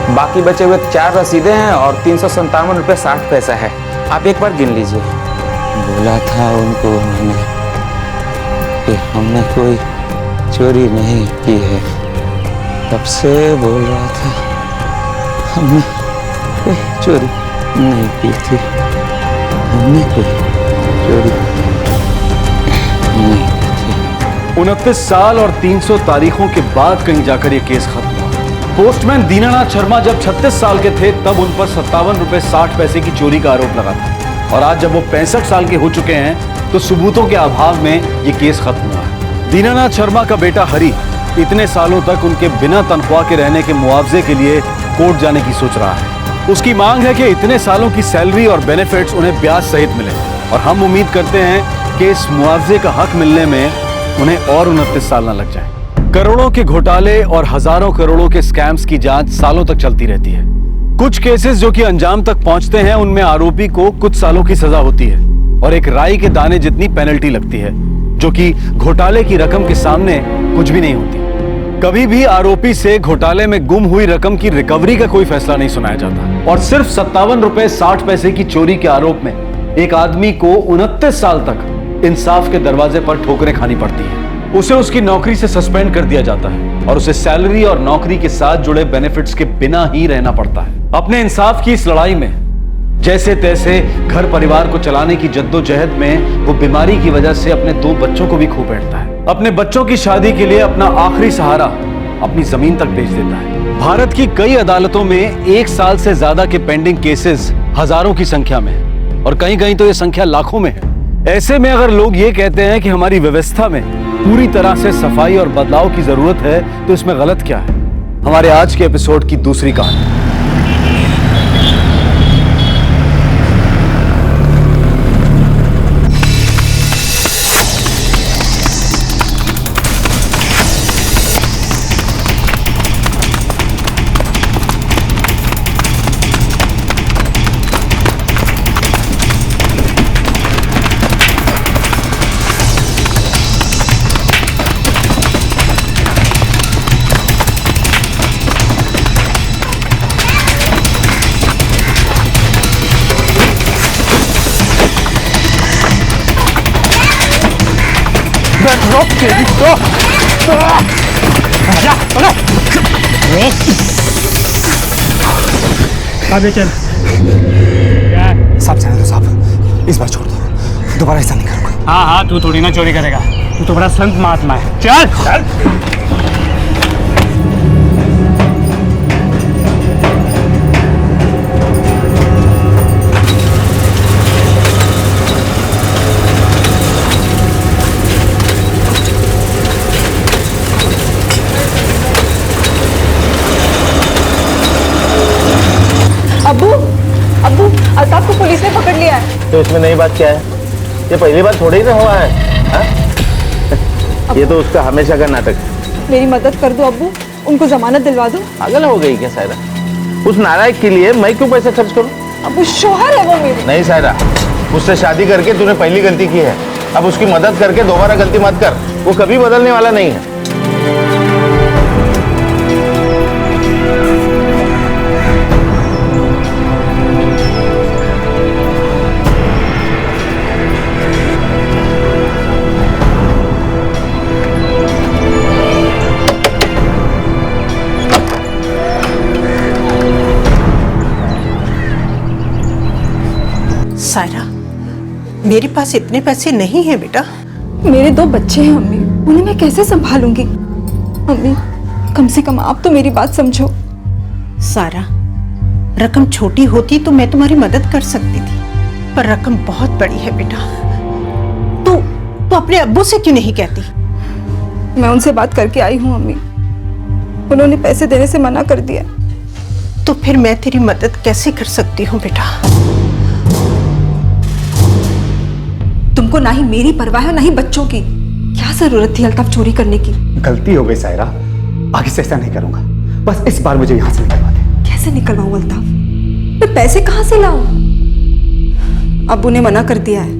बाकी बचे हुए 4 रसीदें हैं और 357 रुपये 60 पैसा है। आप एक बार गिन लीजिए। बोला था उनको मैंने कि हमने कोई चोरी नहीं की है, तब से बोल रहा था हमने कोई चोरी नहीं की थी, हमने कोई चोरी नहीं की थी। 29 साल और 300 तारीखों के बाद कहीं जाकर ये केस खत्म हुआ। पोस्टमैन दीनानाथ शर्मा जब 36 साल के थे तब उन पर 57 रुपये 60 पैसे की चोरी का आरोप लगा था, और आज जब वो 65 साल के हो चुके हैं तो सबूतों के अभाव में ये केस खत्म हुआ है। दीनानाथ शर्मा का बेटा हरी इतने सालों तक उनके बिना तनख्वाह के रहने के मुआवजे के लिए कोर्ट जाने की सोच रहा है। उसकी मांग है कि इतने सालों की सैलरी और बेनिफिट्स उन्हें ब्याज सहित मिले, और हम उम्मीद करते हैं कि इस मुआवजे का हक मिलने में उन्हें और 29 साल न लग जाए। करोड़ों के घोटाले और हजारों करोड़ों के स्कैम्स की जांच सालों तक चलती रहती है। कुछ केसेस जो कि अंजाम तक पहुंचते हैं उनमें आरोपी को कुछ सालों की सजा होती है और एक राई के दाने जितनी पेनल्टी लगती है, जो कि घोटाले की रकम के सामने कुछ भी नहीं होती। कभी भी आरोपी से घोटाले में गुम हुई रकम की रिकवरी का कोई फैसला नहीं सुनाया जाता, और सिर्फ 57 रुपए 60 पैसे की चोरी के आरोप में एक आदमी को 29 साल तक इंसाफ के दरवाजे पर ठोकरें खानी पड़ती है। उसे उसकी नौकरी से सस्पेंड कर दिया जाता है और उसे सैलरी और नौकरी के साथ जुड़े बेनिफिट्स के बिना ही रहना पड़ता है। अपने इंसाफ की इस लड़ाई में जैसे तैसे घर परिवार को चलाने की जद्दोजहद में वो बीमारी की वजह से अपने 2 बच्चों को भी खो बैठता है। अपने बच्चों की शादी के लिए अपना आखिरी सहारा अपनी जमीन तक बेच देता है। भारत की कई अदालतों में 1 साल से ज्यादा के पेंडिंग केसेस हजारों की संख्या में है, और कहीं कहीं तो ये संख्या लाखों में है। ऐसे में अगर लोग ये कहते हैं कि हमारी व्यवस्था में पूरी तरह से सफाई और बदलाव की जरूरत है, तो इसमें गलत क्या है? हमारे आज के एपिसोड की दूसरी कहानी। आगे चल। साहब जाने दो साहब, इस बार छोड़ दो, दोबारा ऐसा नहीं करूंगा। हाँ हाँ, तू थोड़ी ना चोरी करेगा, तू तो बड़ा संत महात्मा है। चल चल। अब्बू अब्बू, अल्ताफ को पुलिस ने पकड़ लिया है। तो इसमें नई बात क्या है? ये पहली बार थोड़ी ना हुआ है, हा? ये तो उसका हमेशा का नाटक है। मेरी मदद कर दो अब्बू, उनको जमानत दिलवा दो। पागल हो गई क्या सायरा? उस नालायक के लिए मैं क्यों पैसे खर्च करूं? अब्बू शोहर है वो मेरे। नहीं सायरा, उससे शादी करके तूने पहली गलती की है, अब उसकी मदद करके दोबारा गलती मत कर। वो कभी बदलने वाला नहीं है। सायरा, मेरे पास इतने पैसे नहीं हैं बेटा। मेरे 2 बच्चे हैं अम्मी, उन्हें मैं कैसे संभालूंगी? अम्मी, कम से कम आप तो मेरी बात समझो। सारा, रकम छोटी होती तो मैं तुम्हारी मदद कर सकती थी, पर रकम बहुत बड़ी है बेटा। तू अपने अब्बू से क्यों नहीं कहती? मैं उनसे बात करके आई हूँ अम्मी, उन्होंने पैसे देने से मना कर दिया। तो फिर मैं तेरी मदद कैसे कर सकती हूँ बेटा? तुमको ना ही मेरी परवाह है ना ही बच्चों की। क्या जरूरत थी अल्ताफ चोरी करने की? गलती हो गई सायरा, आगे से ऐसा नहीं करूंगा। बस इस बार मुझे यहाँ से निकलवा दे। कैसे निकलवाऊं अल्ताफ? मैं पैसे कहाँ से लाऊं? अब्बू ने मना कर दिया है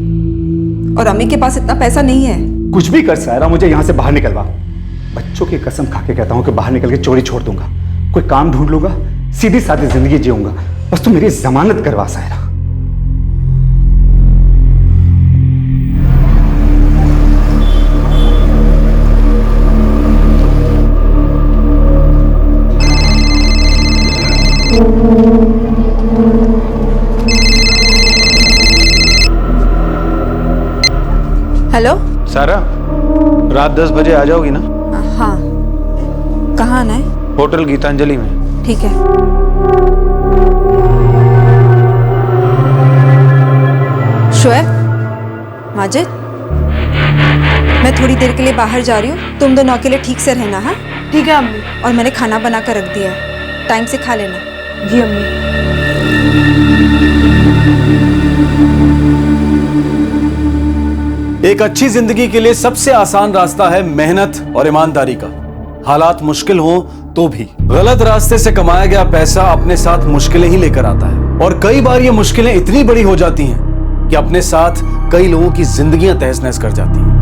और अम्मी के पास इतना पैसा नहीं है। कुछ भी कर सायरा, मुझे यहाँ से बाहर निकलवा। बच्चों की कसम खा के कहता हूँ कि बाहर निकल के चोरी छोड़ दूंगा, कोई काम ढूंढ लूंगा, सीधी सादी जिंदगी जीऊंगा, बस तू मेरी जमानत करवा सायरा। हेलो सारा, रात 10 बजे आ जाओगी ना? हाँ, कहाँ आना है? होटल गीतांजलि में। ठीक है। शोएब, माजिद, मैं थोड़ी देर के लिए बाहर जा रही हूँ, तुम दोनों अकेले ठीक से रहना। हाँ ठीक है अम्मी। और मैंने खाना बना कर रख दिया है, टाइम से खा लेना। जी अम्मी। एक अच्छी जिंदगी के लिए सबसे आसान रास्ता है मेहनत और ईमानदारी का। हालात मुश्किल हो तो भी गलत रास्ते से कमाया गया पैसा अपने साथ मुश्किलें ही लेकर आता है, और कई बार ये मुश्किलें इतनी बड़ी हो जाती हैं कि अपने साथ कई लोगों की जिंदगियां तहस नहस कर जाती हैं।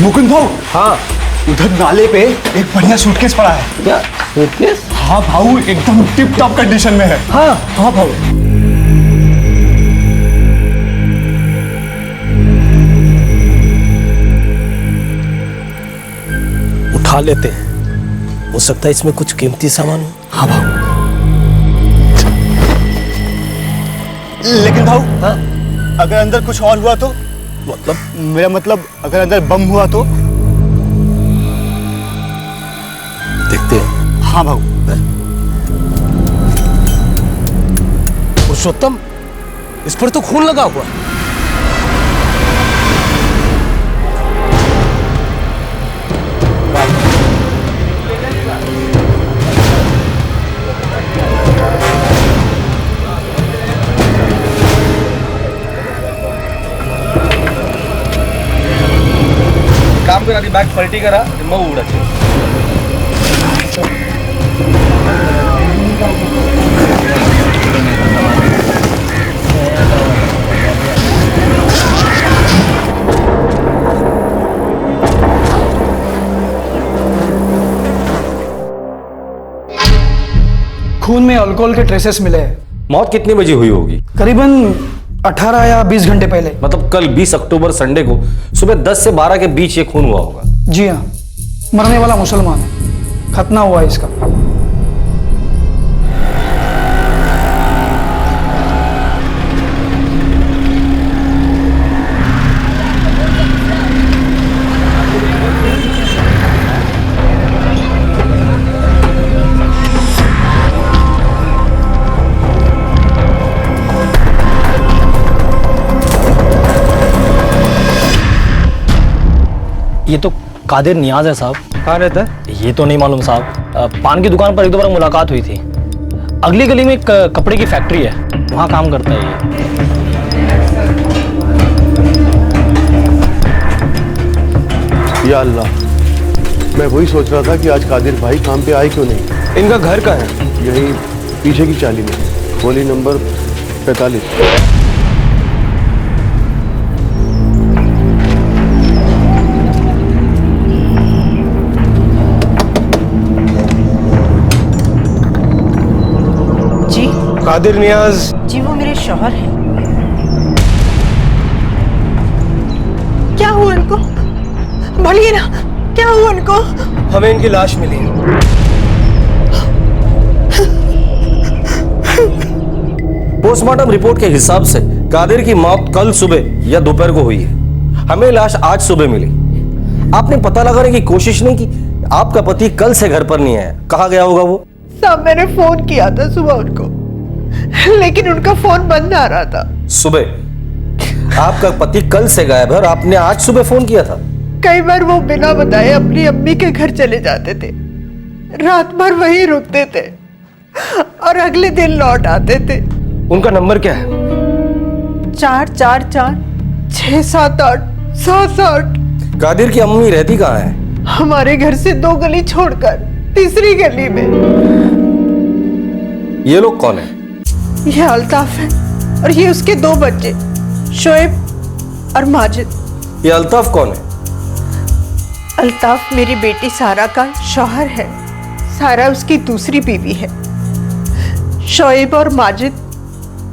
मुकुंद भाऊ, हाँ, उधर नाले पे एक बढ़िया सूटकेस पड़ा है। क्या सूटकेस? हाँ भाऊ, एकदम टिप टॉप कंडीशन में है। हाँ हाँ भाऊ। उठा लेते हैं, हो सकता है इसमें कुछ कीमती सामान हो। हाँ भाऊ। लेकिन भाऊ, हाँ? अगर अंदर कुछ और हुआ तो? मतलब मेरा मतलब, अगर अंदर बम हुआ तो? देखते हैं। हाँ भाऊ। पुरुषोत्तम, इस पर तो खून लगा हुआ। काम कर आधी बॅग पलटी करा मग उडायचे. खून में अल्कोहल के ट्रेसेस मिले हैं। मौत कितने बजे हुई होगी? करीबन 18 या 20 घंटे पहले। मतलब कल 20 अक्टूबर संडे को सुबह 10 से 12 के बीच ये खून हुआ होगा। जी हाँ, मरने वाला मुसलमान है, खतना हुआ है इसका। ये तो कादिर नियाज है साहब। कहाँ रहता है? ये तो नहीं मालूम साहब। पान की दुकान पर एक दो बार मुलाकात हुई थी। अगली गली में एक कपड़े की फैक्ट्री है, वहाँ काम करता है ये। या अल्लाह, मैं वही सोच रहा था कि आज कादिर भाई काम पे आए क्यों नहीं। इनका घर कहाँ है? यही पीछे की चाली में, गोली नंबर 45। कादिर नियाज। जी वो मेरे शौहर हैं। क्या हुआ उनको? बोलिए ना, क्या हुआ उनको? हमें इनकी लाश मिली। पोस्टमार्टम रिपोर्ट के हिसाब से कादिर की मौत कल सुबह या दोपहर को हुई है। हमें लाश आज सुबह मिली। आपने पता लगाने की कोशिश नहीं की? आपका पति कल से घर पर नहीं आया, कहाँ गया होगा वो? साहब मैंने फोन किया था सुबह उनको, लेकिन उनका फोन बंद आ रहा था। सुबह? आपका पति कल से गायब है और आपने आज सुबह फोन किया था? कई बार वो बिना बताए अपनी अम्मी के घर चले जाते थे, रात भर वहीं रुकते थे और अगले दिन लौट आते थे। उनका नंबर क्या है? 444-678-778। कादिर की अम्मी रहती कहाँ है? हमारे घर से 2 गली छोड़कर तीसरी गली में। ये लोग कौन है? ये अल्ताफ है और ये उसके 2 बच्चे, शोएब और माजिद। ये अल्ताफ कौन है? अल्ताफ मेरी बेटी सारा का शौहर है। सारा उसकी दूसरी बीवी है। शोएब और माजिद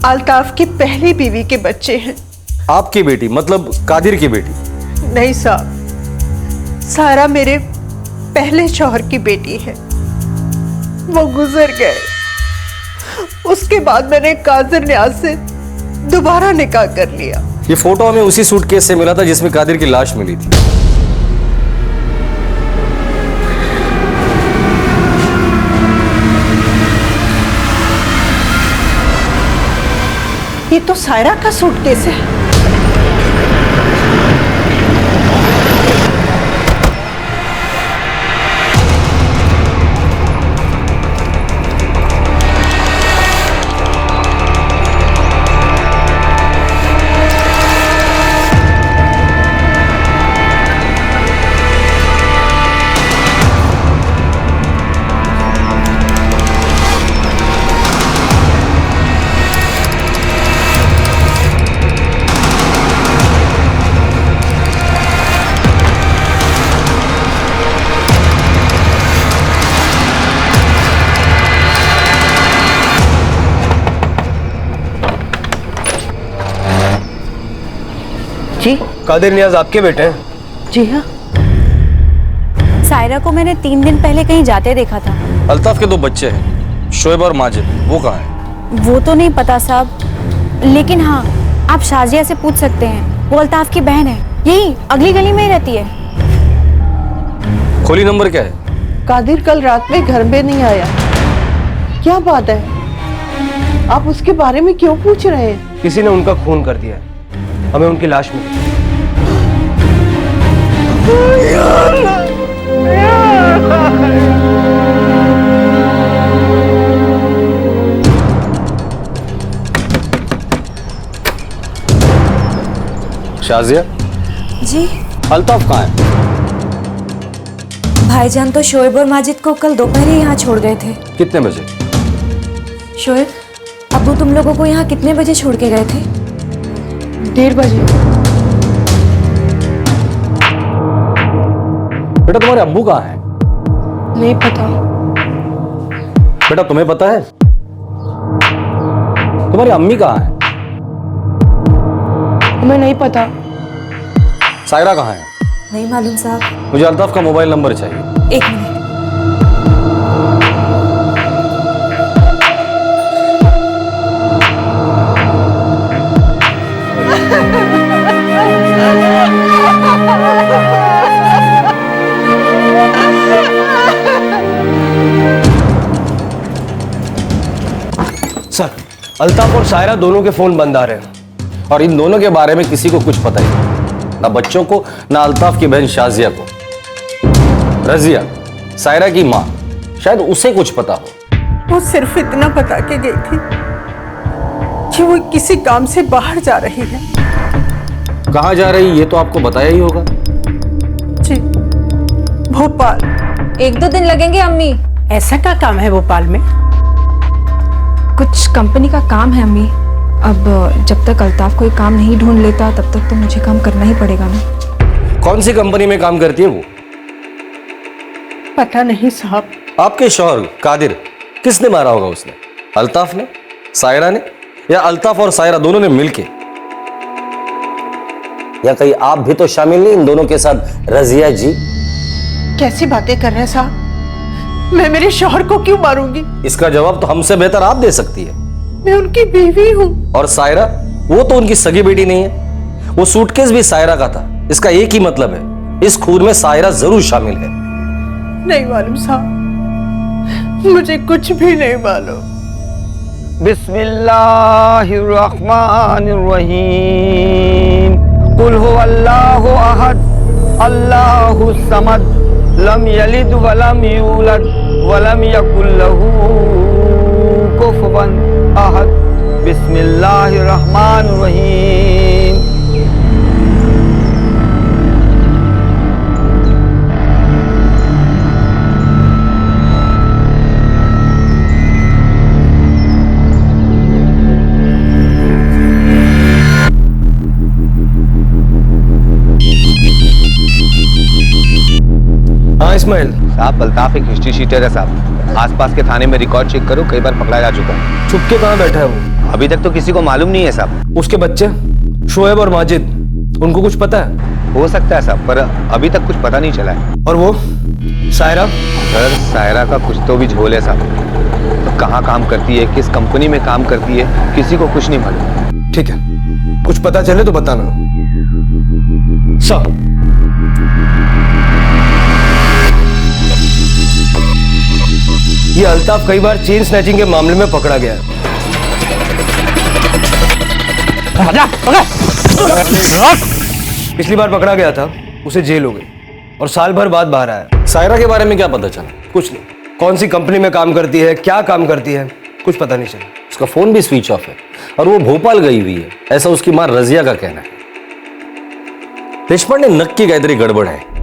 अल्ताफ की पहली बीवी के बच्चे हैं। आपकी बेटी मतलब कादिर की बेटी? नहीं साहब, सारा मेरे पहले शौहर की बेटी है। वो गुजर गए। उसके बाद मैंने कादिर नियाज से दोबारा निकाह कर लिया। ये फोटो हमें उसी सूटकेस से मिला था जिसमें कादिर की लाश मिली थी। ये तो सायरा का सूटकेस है। जी कादिर नियाज आपके बेटे हैं? जी हाँ। सायरा को मैंने 3 दिन पहले कहीं जाते देखा था। अल्ताफ के 2 बच्चे हैं, शोएब और माजिद, वो कहाँ हैं? वो तो नहीं पता साहब, लेकिन हाँ आप शाजिया से पूछ सकते हैं। वो अल्ताफ की बहन है, यही अगली गली में ही रहती है। खोली नंबर क्या है? कादिर कल रात में घर में नहीं आया। क्या बात है, आप उसके बारे में क्यों पूछ रहे हैं? किसी ने उनका खून कर दिया है। हमें उनकी लाश मिली। शाजिया जी। अल्ताफ कहाँ है? भाईजान तो शोएब और माजिद को कल दोपहर ही यहाँ छोड़ गए थे। कितने बजे? शोएब, अब्बू तुम लोगों को यहाँ कितने बजे छोड़ के गए थे? 1:30 बजे। बेटा तुम्हारे अब्बू कहाँ हैं? नहीं पता। बेटा तुम्हें पता है? तुम्हारी अम्मी कहाँ है? हमें नहीं पता। सायरा कहाँ है? नहीं मालूम साहब। मुझे अल्ताफ का मोबाइल नंबर चाहिए। 1 मिनट। सर, अल्ताफ और सायरा दोनों के फोन बंद आ रहे हैं और इन दोनों के बारे में किसी को कुछ पता ही नहीं, ना बच्चों को ना अल्ताफ की बहन शाजिया को। रजिया, सायरा की माँ, शायद उसे कुछ पता हो। वो सिर्फ इतना बता के गई थी कि वो किसी काम से बाहर जा रही है। कहाँ जा रही ये तो आपको बताया ही होगा। जी, भोपाल। 1-2 दिन लगेंगे अम्मी। ऐसा क्या काम है भोपाल में? कुछ कंपनी का काम है अम्मी। अब जब तक अल्ताफ कोई काम नहीं ढूंढ लेता तब तक तो मुझे काम करना ही पड़ेगा ना। कौन सी कंपनी में काम करती है वो? पता नहीं साहब। आपके शौहर कादिर किसने मारा होगा उसने? अल्ताफ ने, सायरा ने या अल्ताफ और सायरा दोनों ने मिलके? या कहीं आप भी तो शामिल नहीं इन दोनों के साथ? रजिया जी कैसी बातें कर रहे हैं साहब? मैं मेरे शौहर को क्यों मारूंगी? इसका जवाब तो हमसे बेहतर आप दे सकती है। मैं उनकी बीवी हूँ। और सायरा, वो तो उनकी सगी बेटी नहीं है। वो सूटकेस भी सायरा का था। इसका एक ही मतलब है, इस खून में सायरा जरूर शामिल है। नहीं मालूम साहब, मुझे कुछ भी नहीं मालूम। बिस्मिल्लाहिर्रहमानिर्रहीम। कुल हुवल्लाहु अहद अल्लाहु समद लम यलिद वलम यूलद वलम यकुल लहू कुफुवन अहद। बिस्मिल्लाहिर्रहमानिर्रहीम। हाँ इस्माइल साहब, अल्ताफ एक हिस्ट्री शीटर है साहब। आसपास के थाने में रिकॉर्ड चेक करो, कई बार पकड़ा जा चुका है। छुप के कहाँ बैठा है वो? अभी तक तो किसी को मालूम नहीं है साहब। उसके बच्चे शोएब और माजिद, उनको कुछ पता है? हो सकता है साहब, पर अभी तक कुछ पता नहीं चला है। और वो सायरा? सर, सायरा का कुछ तो भी झोल है साहब। तो कहाँ काम करती है, किस कंपनी में काम करती है, किसी को कुछ नहीं मालूम। ठीक है, कुछ पता चले तो बताना। सब ये अल्ताफ कई बार चेन स्नैचिंग के मामले में पकड़ा गया है। पिछली बार पकड़ा गया था, उसे जेल हो गई और साल भर बाद बाहर आया। सायरा के बारे में क्या पता चला? कुछ नहीं। कौन सी कंपनी में काम करती है, क्या काम करती है, कुछ पता नहीं चला। उसका फोन भी स्विच ऑफ है और वो भोपाल गई हुई है, ऐसा उसकी मां रजिया का कहना है। देशपांडे नक्की काहीतरी गडबड है।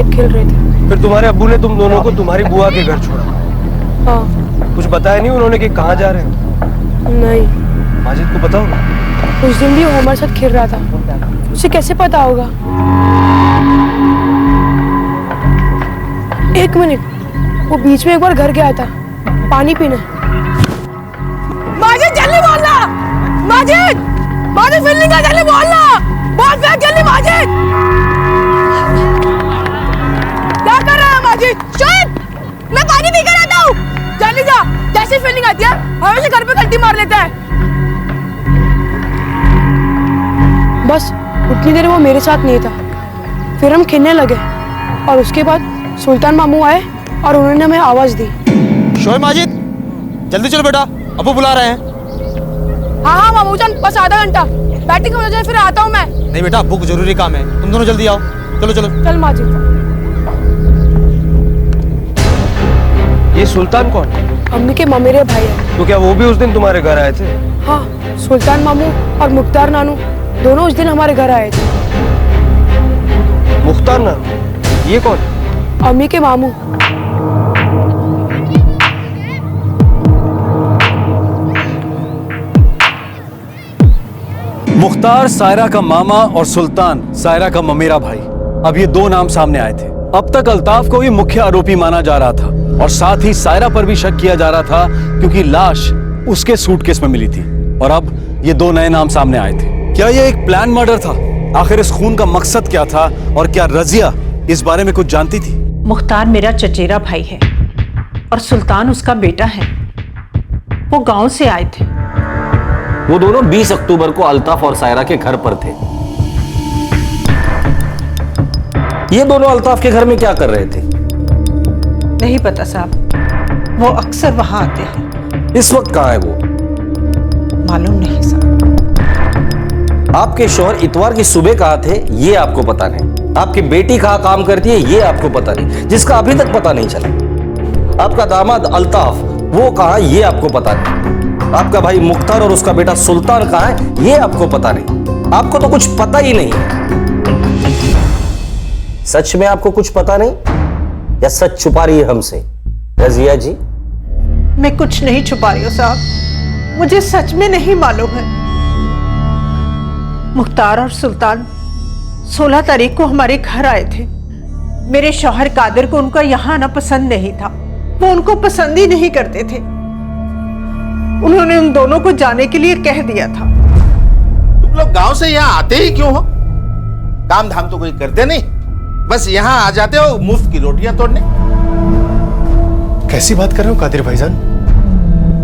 खेल रहे थे। फिर तुम्हारे अब्बू ने तुम दोनों को तुम्हारी बुआ के घर छोड़ा? हाँ। कुछ बताया नहीं उन्होंने कि कहाँ जा रहे हैं? नहीं। माजिद को पता होगा? उस दिन भी वो हमारे साथ खेल रहा था, उसे कैसे पता होगा? एक मिनट, वो बीच में एक बार घर गया था पानी पीने। माजिद जल्दी बोलना, माजिद, माजिद फील्डिंग का जल्दी बोलना, बॉल फेंक जल्दी माजिद। क्या कर रहा है माजिद? शोएब, मैं पानी पी कर आता हूँ, जल्दी जा। जैसे फील्डिंग आती है हमेशा घर पे गलती मार लेता है। बस उतनी देर वो मेरे साथ नहीं था, फिर हम खेलने लगे और उसके बाद सुल्तान मामू आए और उन्होंने हमें आवाज दी। शोएब, माजिद जल्दी चलो बेटा, अब्बू बुला रहे हैं। हाँ हाँ मामू जान, बस आधा घंटा बैटिंग हो जाए फिर आता हूँ मैं। नहीं बेटा, अब्बू को जरूरी काम है, तुम दोनों जल्दी आओ। चलो चलो चल माजिद। ये सुल्तान कौन है? अम्मी के ममेरे भाई है। तो क्या वो भी उस दिन तुम्हारे घर आए थे? हाँ, सुल्तान मामू और मुख्तार नानू दोनों उस दिन हमारे घर आए थे। मुख्तार नानू, ये कौन? अम्मी के मामू। मुख्तार सायरा का मामा और सुल्तान सायरा का ममेरा भाई। अब ये दो नाम सामने आए थे। अब तक अल्ताफ को ही मुख्य आरोपी माना जा रहा था और साथ ही सायरा पर भी शक किया जा रहा था क्योंकि लाश उसके सूटकेस में मिली थी। और अब ये दो नए नाम सामने आए थे। क्या ये एक प्लान मर्डर था? आखिर इस खून का मकसद क्या था और क्या रजिया इस बारे में कुछ जानती थी? मुख्तार मेरा चचेरा भाई है और सुल्तान उसका बेटा है। वो गांव से आए थे। वो दोनों 20 अक्टूबर को अल्ताफ और सायरा के घर पर थे। ये दोनों अल्ताफ के घर में क्या कर रहे थे? नहीं पता साहब, वो अक्सर वहां आते हैं। इस वक्त कहाँ है वो? मालूम नहीं साहब। आपके शौहर इतवार की सुबह कहाँ थे ये आपको पता नहीं। आपकी बेटी कहाँ काम करती है ये आपको पता नहीं, जिसका अभी तक पता नहीं चला। आपका दामाद अल्ताफ वो कहाँ है ये आपको पता नहीं। आपका भाई मुख्तार और उसका बेटा सुल्तान कहाँ है ये आपको पता नहीं। आपको तो कुछ पता ही नहीं है। सच में आपको कुछ पता नहीं या सच छुपा रही है हमसे रजिया जी? मैं कुछ नहीं छुपा रही हूँ साहब, मुझे सच में नहीं मालूम है। मुख्तार और सुल्तान 16 तारीख को हमारे घर आए थे। मेरे शौहर कादिर को उनका यहाँ आना पसंद नहीं था, वो उनको पसंद ही नहीं करते थे। उन्होंने उन दोनों को जाने के लिए कह दिया था। तुम लोग गांव से यहाँ आते ही क्यों हो? काम धाम तो कोई करते नहीं, बस यहाँ आ जाते हो मुफ्त की रोटियां तोड़ने। कैसी बात कर रहे हो कादिर भाईजान?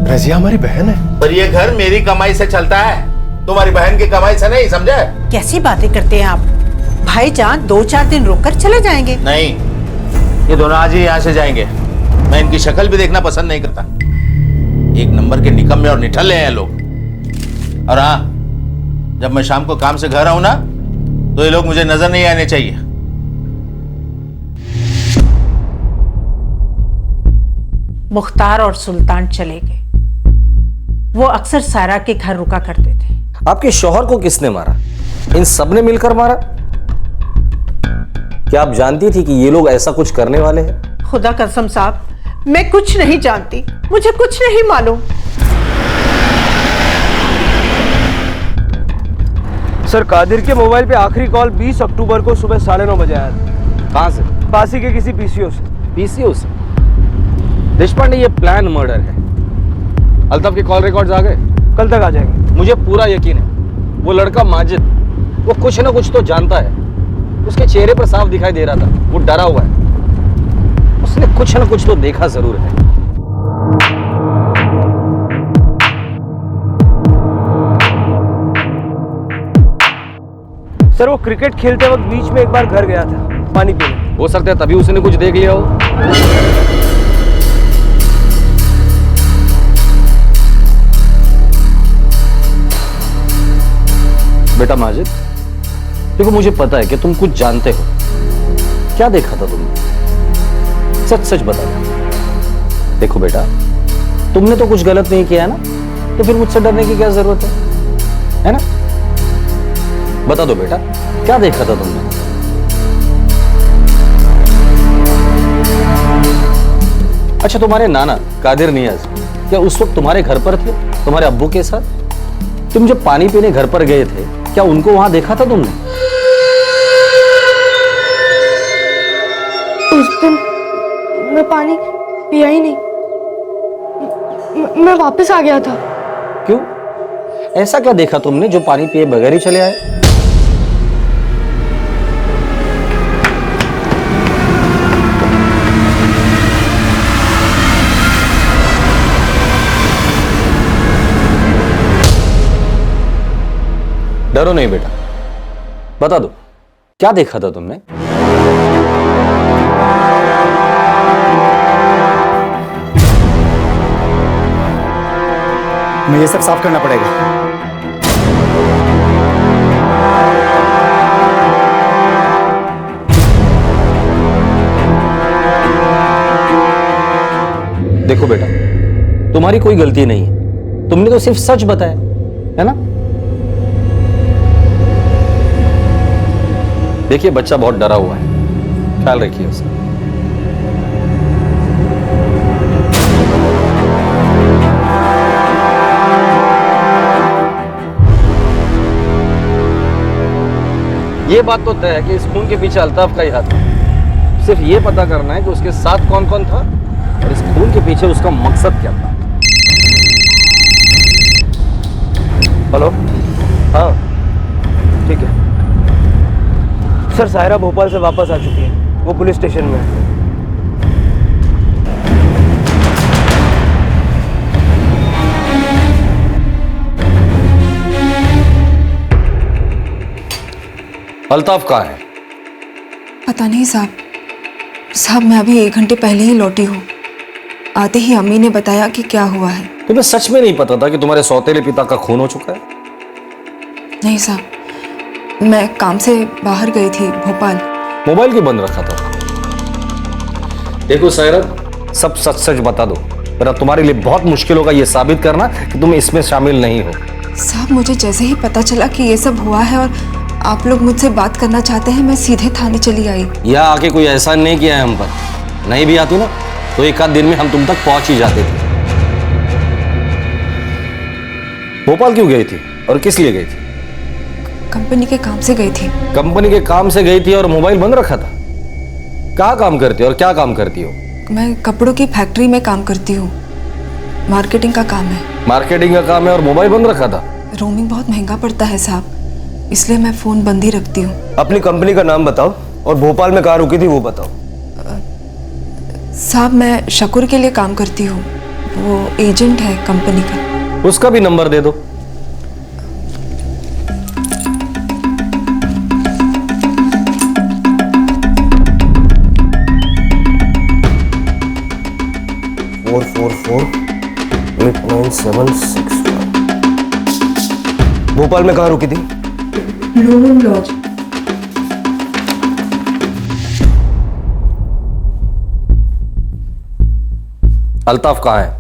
रजिया हमारी बहन है। पर ये घर मेरी कमाई से चलता है, तुम्हारी बहन की कमाई से नहीं, समझे? कैसी बातें करते हैं आप? भाईजान 2-4 दिन रुककर चले जाएंगे। नहीं, ये दोनों आज ही यहाँ से जाएंगे। मैं इनकी शक्ल भी देखना पसंद नहीं करता। एक नंबर के निकम्मे और निठल्ले हैं लोग। और हाँ, जब मैं शाम को काम से घर आऊं ना, तो ये लोग मुझे नजर नहीं आने चाहिए। मुख्तार और सुल्तान चले गए। वो अक्सर सायरा के घर रुका करते थे। आपके शौहर को किसने मारा? इन सब ने मिलकर मारा? क्या आप जानती थी कि ये लोग ऐसा कुछ करने वाले हैं? खुदा कसम साहब, मैं कुछ नहीं जानती, मुझे कुछ नहीं मालूम। सर, कादिर के मोबाइल पे आखिरी कॉल 20 अक्टूबर को सुबह 9:30 बजे आया था। कहां से? पासी के किसी पीसीओ से। पीसीओ से? देशपांडे, ये प्लान मर्डर है। अल्ताफ के कॉल रिकॉर्ड्स आ गए? कल तक आ जाएंगे। मुझे पूरा यकीन है वो लड़का माजिद, वो कुछ ना कुछ तो जानता है। उसके चेहरे पर साफ दिखाई दे रहा था वो डरा हुआ है। उसने कुछ ना कुछ तो देखा जरूर है। सर, वो क्रिकेट खेलते वक्त बीच में एक बार घर गया था पानी पीने। हो सकता है तभी उसने कुछ देख लिया हो। बेटा माजिद, देखो मुझे पता है कि तुम कुछ जानते हो। क्या देखा था तुमने? सच सच बता दो। देखो बेटा, तुमने तो कुछ गलत नहीं किया है ना, तो फिर मुझसे डरने की क्या जरूरत है ना? बता दो बेटा, क्या देखा था तुमने? अच्छा, तुम्हारे नाना कादिर नियाज क्या उस वक्त तुम्हारे घर पर थे, तुम्हारे अब्बू के साथ? तुम जब पानी पीने घर पर गए थे, क्या उनको वहां देखा था तुमने? उस दिन मैं पानी पिया ही नहीं, मैं वापस आ गया था। क्यों? ऐसा क्या देखा तुमने जो पानी पिए बगैर ही चले आए? डरो नहीं बेटा, बता दो क्या देखा था तुमने? मुझे सब साफ करना पड़ेगा। देखो बेटा, तुम्हारी कोई गलती नहीं है, तुमने तो सिर्फ सच बताया है ना? देखिए बच्चा बहुत डरा हुआ है, ख्याल रखिए उसका। ये बात तो तय है कि इस खून के पीछे अल्ताफ का ही हाथ है। सिर्फ ये पता करना है कि उसके साथ कौन कौन था और इस खून के पीछे उसका मकसद क्या था। हेलो? हाँ ठीक है सर, सायरा भोपाल से वापस आ चुकी है, वो पुलिस स्टेशन में है। अल्ताफ कहाँ है? पता नहीं साहब। साहब मैं अभी 1 घंटे पहले ही लौटी हूँ। आते ही अम्मी ने बताया कि क्या हुआ है। तुम्हें सच में नहीं पता था कि तुम्हारे सौतेले पिता का खून हो चुका है? नहीं साहब, मैं काम से बाहर गई थी भोपाल। मोबाइल क्यों बंद रखा था? देखो सायरा, सब सच सच बता दो, वरना तुम्हारे लिए बहुत मुश्किल होगा ये साबित करना कि तुम इसमें शामिल नहीं हो। साहब मुझे जैसे ही पता चला कि ये सब हुआ है और आप लोग मुझसे बात करना चाहते हैं, मैं सीधे थाने चली आई। यह आके कोई एहसान नहीं किया है हम पर, नहीं भी आती ना तो एक आध दिन में हम तुम तक पहुंच ही जाते थे। भोपाल क्यों गई थी और किस लिए गई थी? कंपनी के काम से गई थी। कंपनी के काम से गई थी और मोबाइल बंद रखा था? कहाँ काम करती हो और क्या काम करती हो? मैं कपड़ों की फैक्ट्री में काम करती हूँ, मार्केटिंग का काम है। मार्केटिंग का काम है और मोबाइल बंद रखा था? रोमिंग बहुत महंगा पड़ता है साहब, इसलिए मैं फोन बंद ही रखती हूँ। अपनी कंपनी का नाम बताओ और भोपाल में कहाँ रुकी थी वो बताओ। साहब मैं शकूर के लिए काम करती हूँ, वो एजेंट है कंपनी का। उसका भी नंबर दे दो। भोपाल में कहाँ रुकी थी? Blue moon laws. अल्ताफ कहाँ है?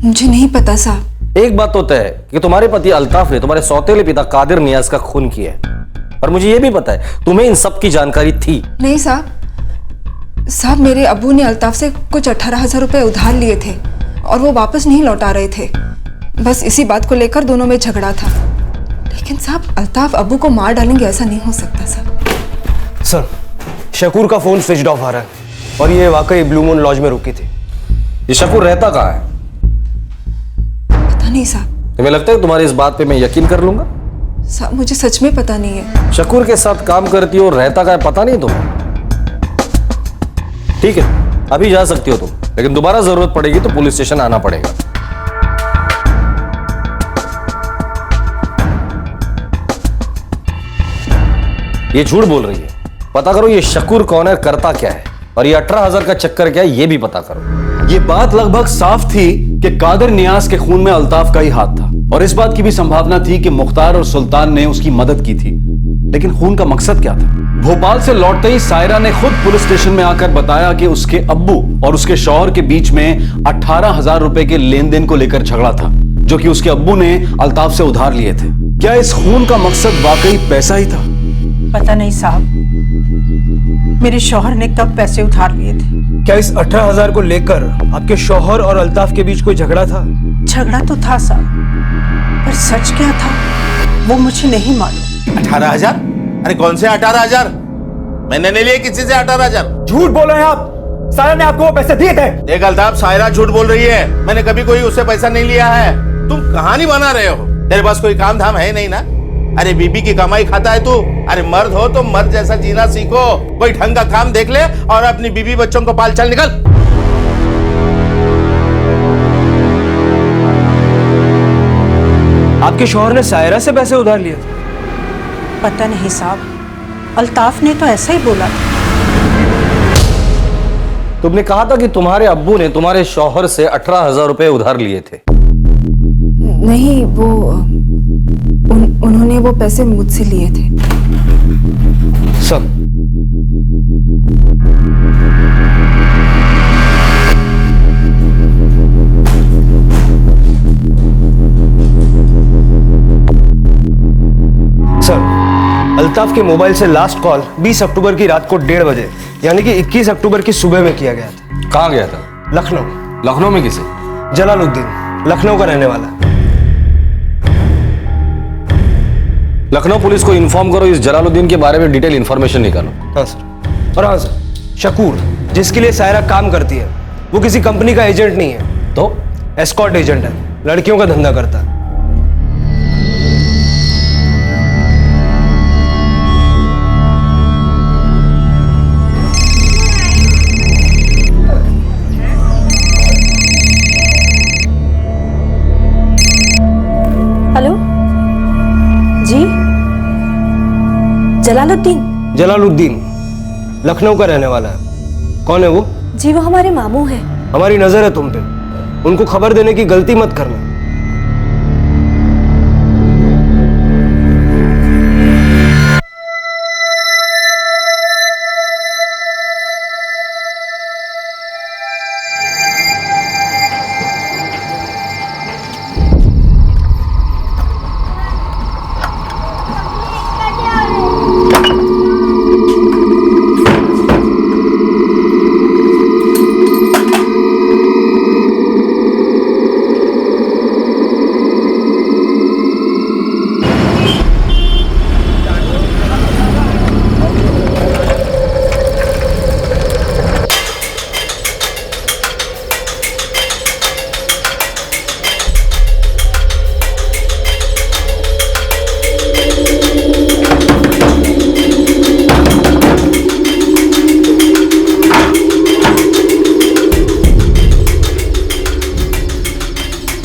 मुझे नहीं पता साहब। एक बात तो तय है कि तुम्हारे पति अल्ताफ ने तुम्हारे सौतेले पिता कादिर नियाज का खून किया है, और मुझे यह भी पता है तुम्हें इन सब की जानकारी थी। नहीं साहब, मेरे अब्बू ने अल्ताफ से कुछ 18,000 रुपए उधार लिए थे और वो वापस नहीं लौटा रहे थे। बस इसी बात को लेकर दोनों में झगड़ा था। लेकिन साहब अल्ताफ अब्बू को मार डालेंगे ऐसा नहीं हो सकता साहब। सर, शकूर का फोन स्विच ऑफ आ रहा है और ये वाकई ब्लूमून लॉज में रुकी थी। ये शकूर रहता कहाँ है? पता नहीं साहब। तुम्हें लगता है तुम्हारी इस बात पे मैं यकीन कर लूंगा? साहब मुझे सच में पता नहीं है। शकूर के साथ काम करती हो, रहता का है पता नहीं तुम्हें? ठीक है, अभी जा सकती हो तुम, लेकिन दोबारा जरूरत पड़ेगी तो पुलिस स्टेशन आना पड़ेगा। ये झूठ बोल रही है, पता करो ये शकूर कौन है, करता क्या है, और ये 18,000 का चक्कर क्या है ये भी पता करो। ये बात लगभग साफ थी कि कादिर नियाज के खून में अल्ताफ का ही हाथ था, और इस बात की भी संभावना थी कि मुख्तार और सुल्तान ने उसकी मदद की थी। लेकिन खून का मकसद क्या था? भोपाल से लौटते ही सायरा ने खुद पुलिस स्टेशन में आकर बताया कि उसके अब्बू और उसके शौहर के बीच में 18,000 रुपए के लेन देन को लेकर झगड़ा था, जो कि उसके अब्बू ने अल्ताफ से उधार लिए थे। क्या इस खून का मकसद वाकई पैसा ही था? पता नहीं साहब, मेरे शौहर ने कब पैसे उधार लिए थे। क्या इस 18,000 को लेकर आपके शौहर और अल्ताफ के बीच कोई झगड़ा था? झगड़ा तो था साहब, पर सच क्या था वो मुझे नहीं मालूम। 18,000? अरे कौन से 18,000? मैंने नहीं लिए किसी से 18,000। झूठ बोल रहे हैं आप। सायरा ने आपको वो पैसे दिए थे। देख अल्ताफ, सायरा झूठ बोल रही है, मैंने कभी कोई उससे पैसा नहीं लिया है। तुम कहानी बना रहे हो, तेरे पास कोई काम धाम है नहीं ना? अरे बीबी की कमाई खाता है तू। अरे मर्द हो तो मर्द जैसा जीना सीखो, कोई ढंग का काम देख ले और अपनी बीबी बच्चों को पाल, चल निकल। आपके शौहर ने सायरा से पैसे उधार लिए थे? पता नहीं साहब, अल्ताफ ने तो ऐसा ही बोला था। तुमने कहा था कि तुम्हारे अब्बू ने तुम्हारे शौहर से 18,000 रुपए उधार लिए थे। नहीं, वो उन्होंने वो पैसे मुझसे लिए थे। सब सर, अल्ताफ के मोबाइल से लास्ट कॉल 20 अक्टूबर की रात को 1:30 बजे, यानी कि 21 अक्टूबर की सुबह में किया गया था। कहाँ गया था? लखनऊ। लखनऊ में किसे? जलालुद्दीन, लखनऊ का रहने वाला। लखनऊ पुलिस को इन्फॉर्म करो, इस जलालुद्दीन के बारे में डिटेल इंफॉर्मेशन निकालो। हाँ सर। और हाँ सर, शकूर जिसके लिए सायरा काम करती है वो किसी कंपनी का एजेंट नहीं है, तो एस्कॉर्ट एजेंट है, लड़कियों का धंधा करता है। हेलो जी, जलालुद्दीन? जलालुद्दीन लखनऊ का रहने वाला है। कौन है वो? जी वो हमारे मामू हैं। हमारी नजर है तुम पे, उनको खबर देने की गलती मत करना।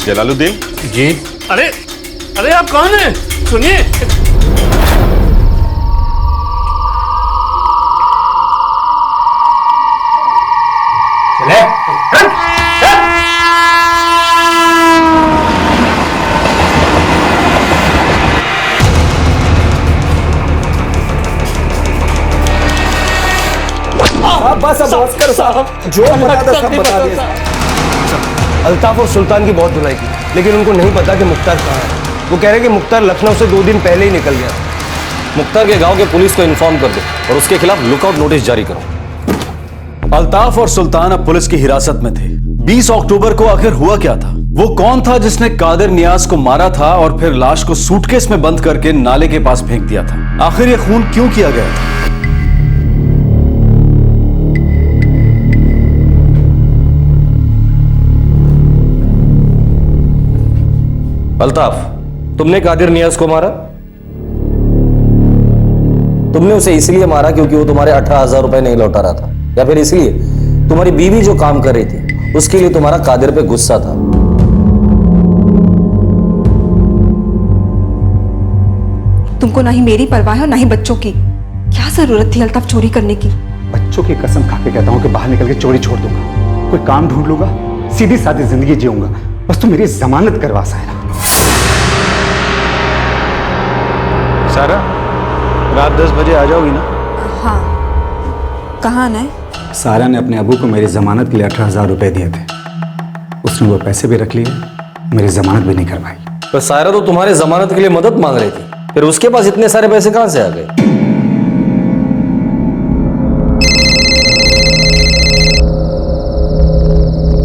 जलालुद्दीन जी। अरे अरे आप कौन हैं? सुनिए। चले। बस अब करो साहब, जो बता था सब बता दिया। अल्ताफ और सुल्तान की बहुत धुलाई की, लेकिन उनको नहीं पता कि मुख्तार कहाँ है। वो कह रहे कि मुख्तार लखनऊ से 2 दिन पहले ही निकल गया। मुख्तार के गांव के पुलिस को इन्फॉर्म कर दो और उसके खिलाफ लुकआउट नोटिस जारी करो। अल्ताफ और सुल्तान अब पुलिस की हिरासत में थे। 20 अक्टूबर को आखिर हुआ क्या था? वो कौन था जिसने कादिर नियाज को मारा था और फिर लाश को सूटकेस में बंद करके नाले के पास फेंक दिया था? आखिर ये खून क्यों किया गया था? अल्ताफ, तुमने कादिर नियाज को मारा? तुमने उसे इसलिए मारा क्योंकि वो तुम्हारे 18,000 रुपए नहीं लौटा रहा था, या फिर इसलिए तुम्हारी बीवी जो काम कर रही थी उसके लिए तुम्हारा कादिर पे गुस्सा था? तुमको ना ही मेरी परवाह है और ना ही बच्चों की। क्या जरूरत थी अल्ताफ चोरी करने की? बच्चों की कसम खा के कहता हूँ कि बाहर निकल के चोरी छोड़ दूंगा, कोई काम ढूंढ लूंगा, सीधी सादी जिंदगी जीऊंगा। बस तू मेरी जमानत करवा सायरा। सारा, रात 10 बजे आ जाओगी ना? हाँ। कहाँ आना है? सारा ने अपने अबू को मेरी जमानत के लिए 18,000 रुपए दिए थे। उसने वो पैसे भी रख लिए, मेरी जमानत भी नहीं करवाई। पर सायरा तो तुम्हारे जमानत के लिए मदद मांग रही थी, फिर उसके पास इतने सारे पैसे कहां से आ गए?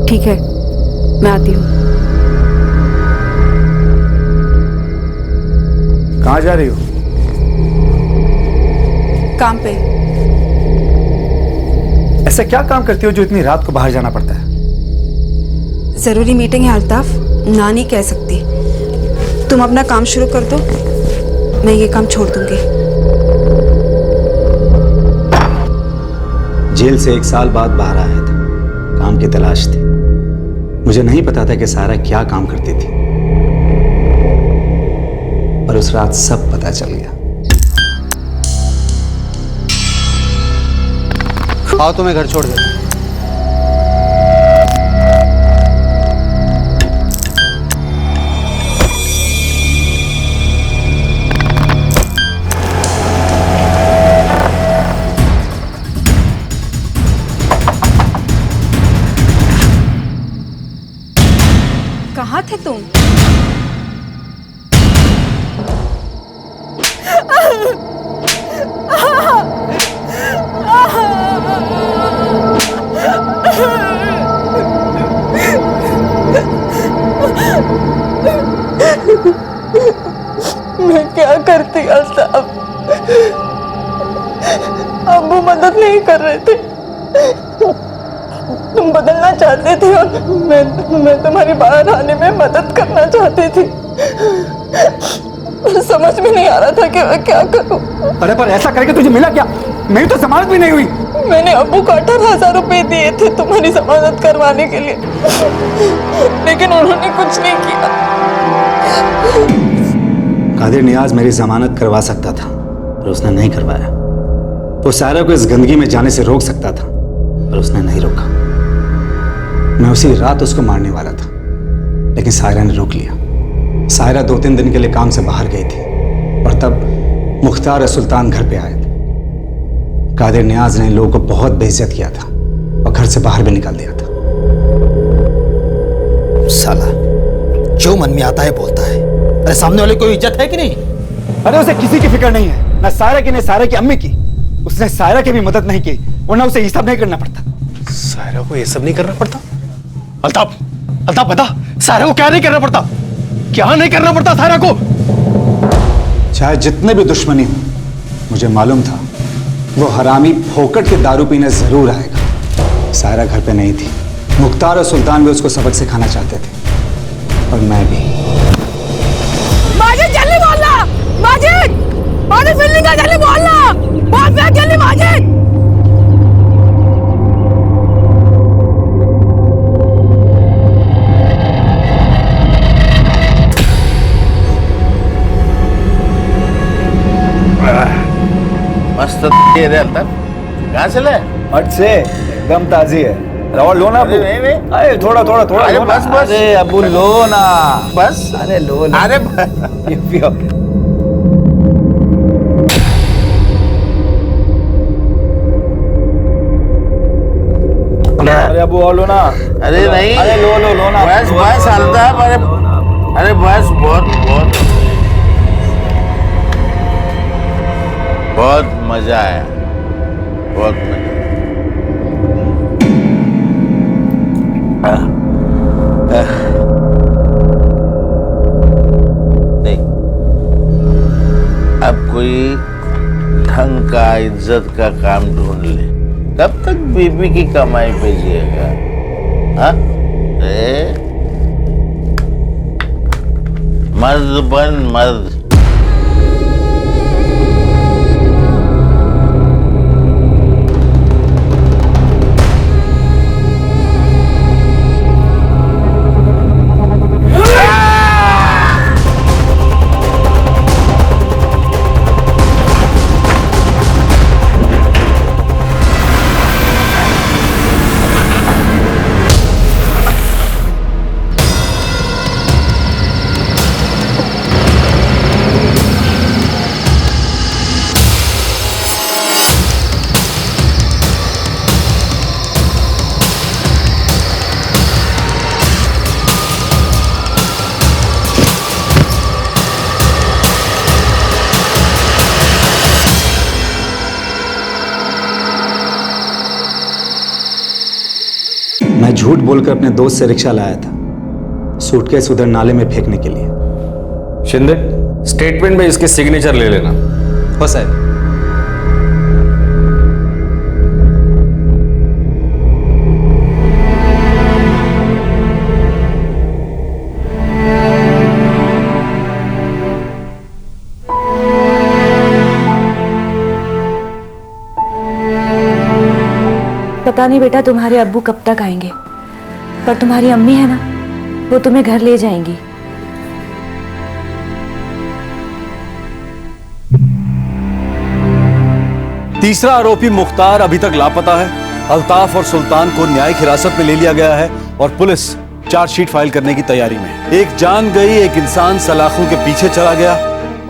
ठीक है, मैं आती हूँ। कहाँ जा रही हो? काम पे। ऐसा क्या काम करती हो जो इतनी रात को बाहर जाना पड़ता है? जरूरी मीटिंग है अल्ताफ, ना नहीं कह सकती। तुम अपना काम शुरू कर दो, मैं ये काम छोड़ दूंगी। जेल से 1 साल बाद बाहर आया था, काम की तलाश थी। मुझे नहीं पता था कि सारा क्या काम करती थी, पर उस रात सब पता चल गया। आओ तुम्हें घर छोड़ देता हूं। कहाँ थे तुम? मैं क्या करती अल्ताफ? अब्बू मदद नहीं कर रहे थे। तुम बदलना चाहते थे और मैं तुम्हारी बाहर आने में मदद करना चाहती थी। समझ में नहीं आ रहा था कि मैं क्या करूं। अरे पर ऐसा करके तुझे मिला क्या? मेरी तो जमानत भी नहीं हुई। मैंने अब्बू को 18,000 रुपए दिए थे तुम्हारी जमानत करवाने के लिए, लेकिन उन्होंने कुछ नहीं किया। कादिर नियाज मेरी जमानत करवा सकता था, पर उसने नहीं करवाया। वो सारा को इस गंदगी में जाने से रोक सकता था, पर उसने नहीं रोका। मैं उसी रात उसको मारने वाला था, लेकिन सायरा ने रोक लिया। सायरा 2-3 दिन के लिए काम से बाहर गई थी और तब मुख्तार और सुल्तान घर पे आए थे। कादिर नियाज ने लोगों को बहुत बेइज्जत किया था और घर से बाहर भी निकाल दिया था। साला जो मन में आता है बोलता है। अरे सामने वाले कोई इज्जत है कि नहीं? अरे उसे किसी की फिक्र नहीं है, ना सायरा की, ना सायरा की अम्मी की। उसने सायरा की भी मदद नहीं की, वरना उसे ये सब नहीं करना पड़ता। सायरा को ये सब नहीं करना पड़ता? अल्ताफ, अल्ताफ बता, सायरा को क्या नहीं करना पड़ता? क्या नहीं करना पड़ता सायरा को? चाहे जितने भी दुश्मनी हो, मुझे मालूम था वो हरामी फोकट के दारू पीने जरूर आएगा। सायरा घर पे नहीं थी। मुख्तार और सुल्तान भी उसको सबक सिखाना चाहते थे, और मैं भी। माजिद जल्दी बोलना, माजिद, माजिद बिल्डिंग का जल्दी बोलना, बहुत जल्दी माजिद। ये रे अल्ताफ, कहाँ से ले? हट से एकदम ताजी है। और लो ना अबू। नहीं। अरे थोड़ा अरे लो ना। बस। अरे अबू लो ना। बस। अरे लो ना। अरे ये पियो। अरे अबू और लो ना। अरे नहीं। अरे लो ना। बस अल्ताफ, अरे बस बहुत मजा आया, बहुत मजा। नहीं, अब कोई ढंग का इज्जत का काम ढूंढ ले। कब तक बीबी की कमाई पे जिएगा? हाँ? मर्द बन मर्द। मैं झूठ बोलकर अपने दोस्त से रिक्शा लाया था, सूटकेस उधर नाले में फेंकने के लिए। शिंदे, स्टेटमेंट में इसके सिग्नेचर ले लेना। हो साहब। पता नहीं बेटा तुम्हारे अब्बू कब तक आएंगे, पर तुम्हारी अम्मी है ना, वो तुम्हें घर ले जाएंगी। तीसरा आरोपी मुख्तार अभी तक लापता है। अल्ताफ और सुल्तान को न्यायिक हिरासत में ले लिया गया है और पुलिस चार्जशीट फाइल करने की तैयारी में है। एक जान गई, एक इंसान सलाखों के पीछे चला गया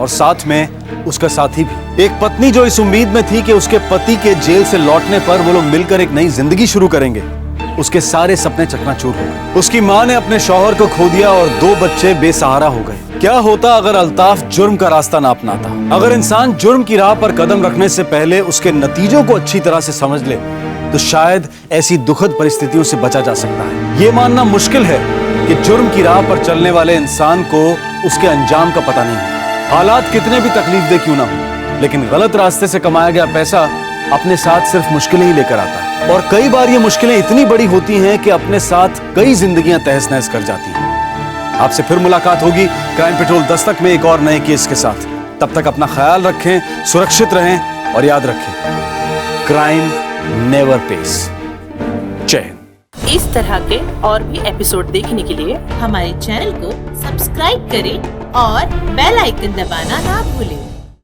और साथ में उसका साथी भी। एक पत्नी जो इस उम्मीद में थी कि उसके पति के जेल से लौटने पर वो लोग मिलकर एक नई जिंदगी शुरू करेंगे, उसके सारे सपने चकनाचूर हो गए। उसकी मां ने अपने शौहर को खो दिया और 2 बच्चे बेसहारा हो गए। क्या होता अगर अल्ताफ जुर्म का रास्ता ना अपनाता? अगर इंसान जुर्म की राह पर कदम रखने से पहले उसके नतीजों को अच्छी तरह से समझ ले, तो शायद ऐसी दुखद परिस्थितियों से बचा जा सकता है। ये मानना मुश्किल है कि जुर्म की राह पर चलने वाले इंसान को उसके अंजाम का पता नहीं है। हालात कितने भी तकलीफदेह क्यों ना हो, लेकिन गलत रास्ते से कमाया गया पैसा अपने साथ सिर्फ मुश्किलें ही लेकर आता है। और कई बार ये मुश्किलें इतनी बड़ी होती हैं कि अपने साथ कई जिंदगियां तहस नहस कर जाती हैं। आपसे फिर मुलाकात होगी क्राइम पेट्रोल दस्तक में एक और नए केस के साथ। तब तक अपना ख्याल रखें, सुरक्षित रहें और याद रखें, क्राइम नेवर पेस। जय हिंद। इस तरह के और भी एपिसोड देखने के लिए हमारे चैनल को सब्सक्राइब करें और बेल आइकन दबाना ना भूलें।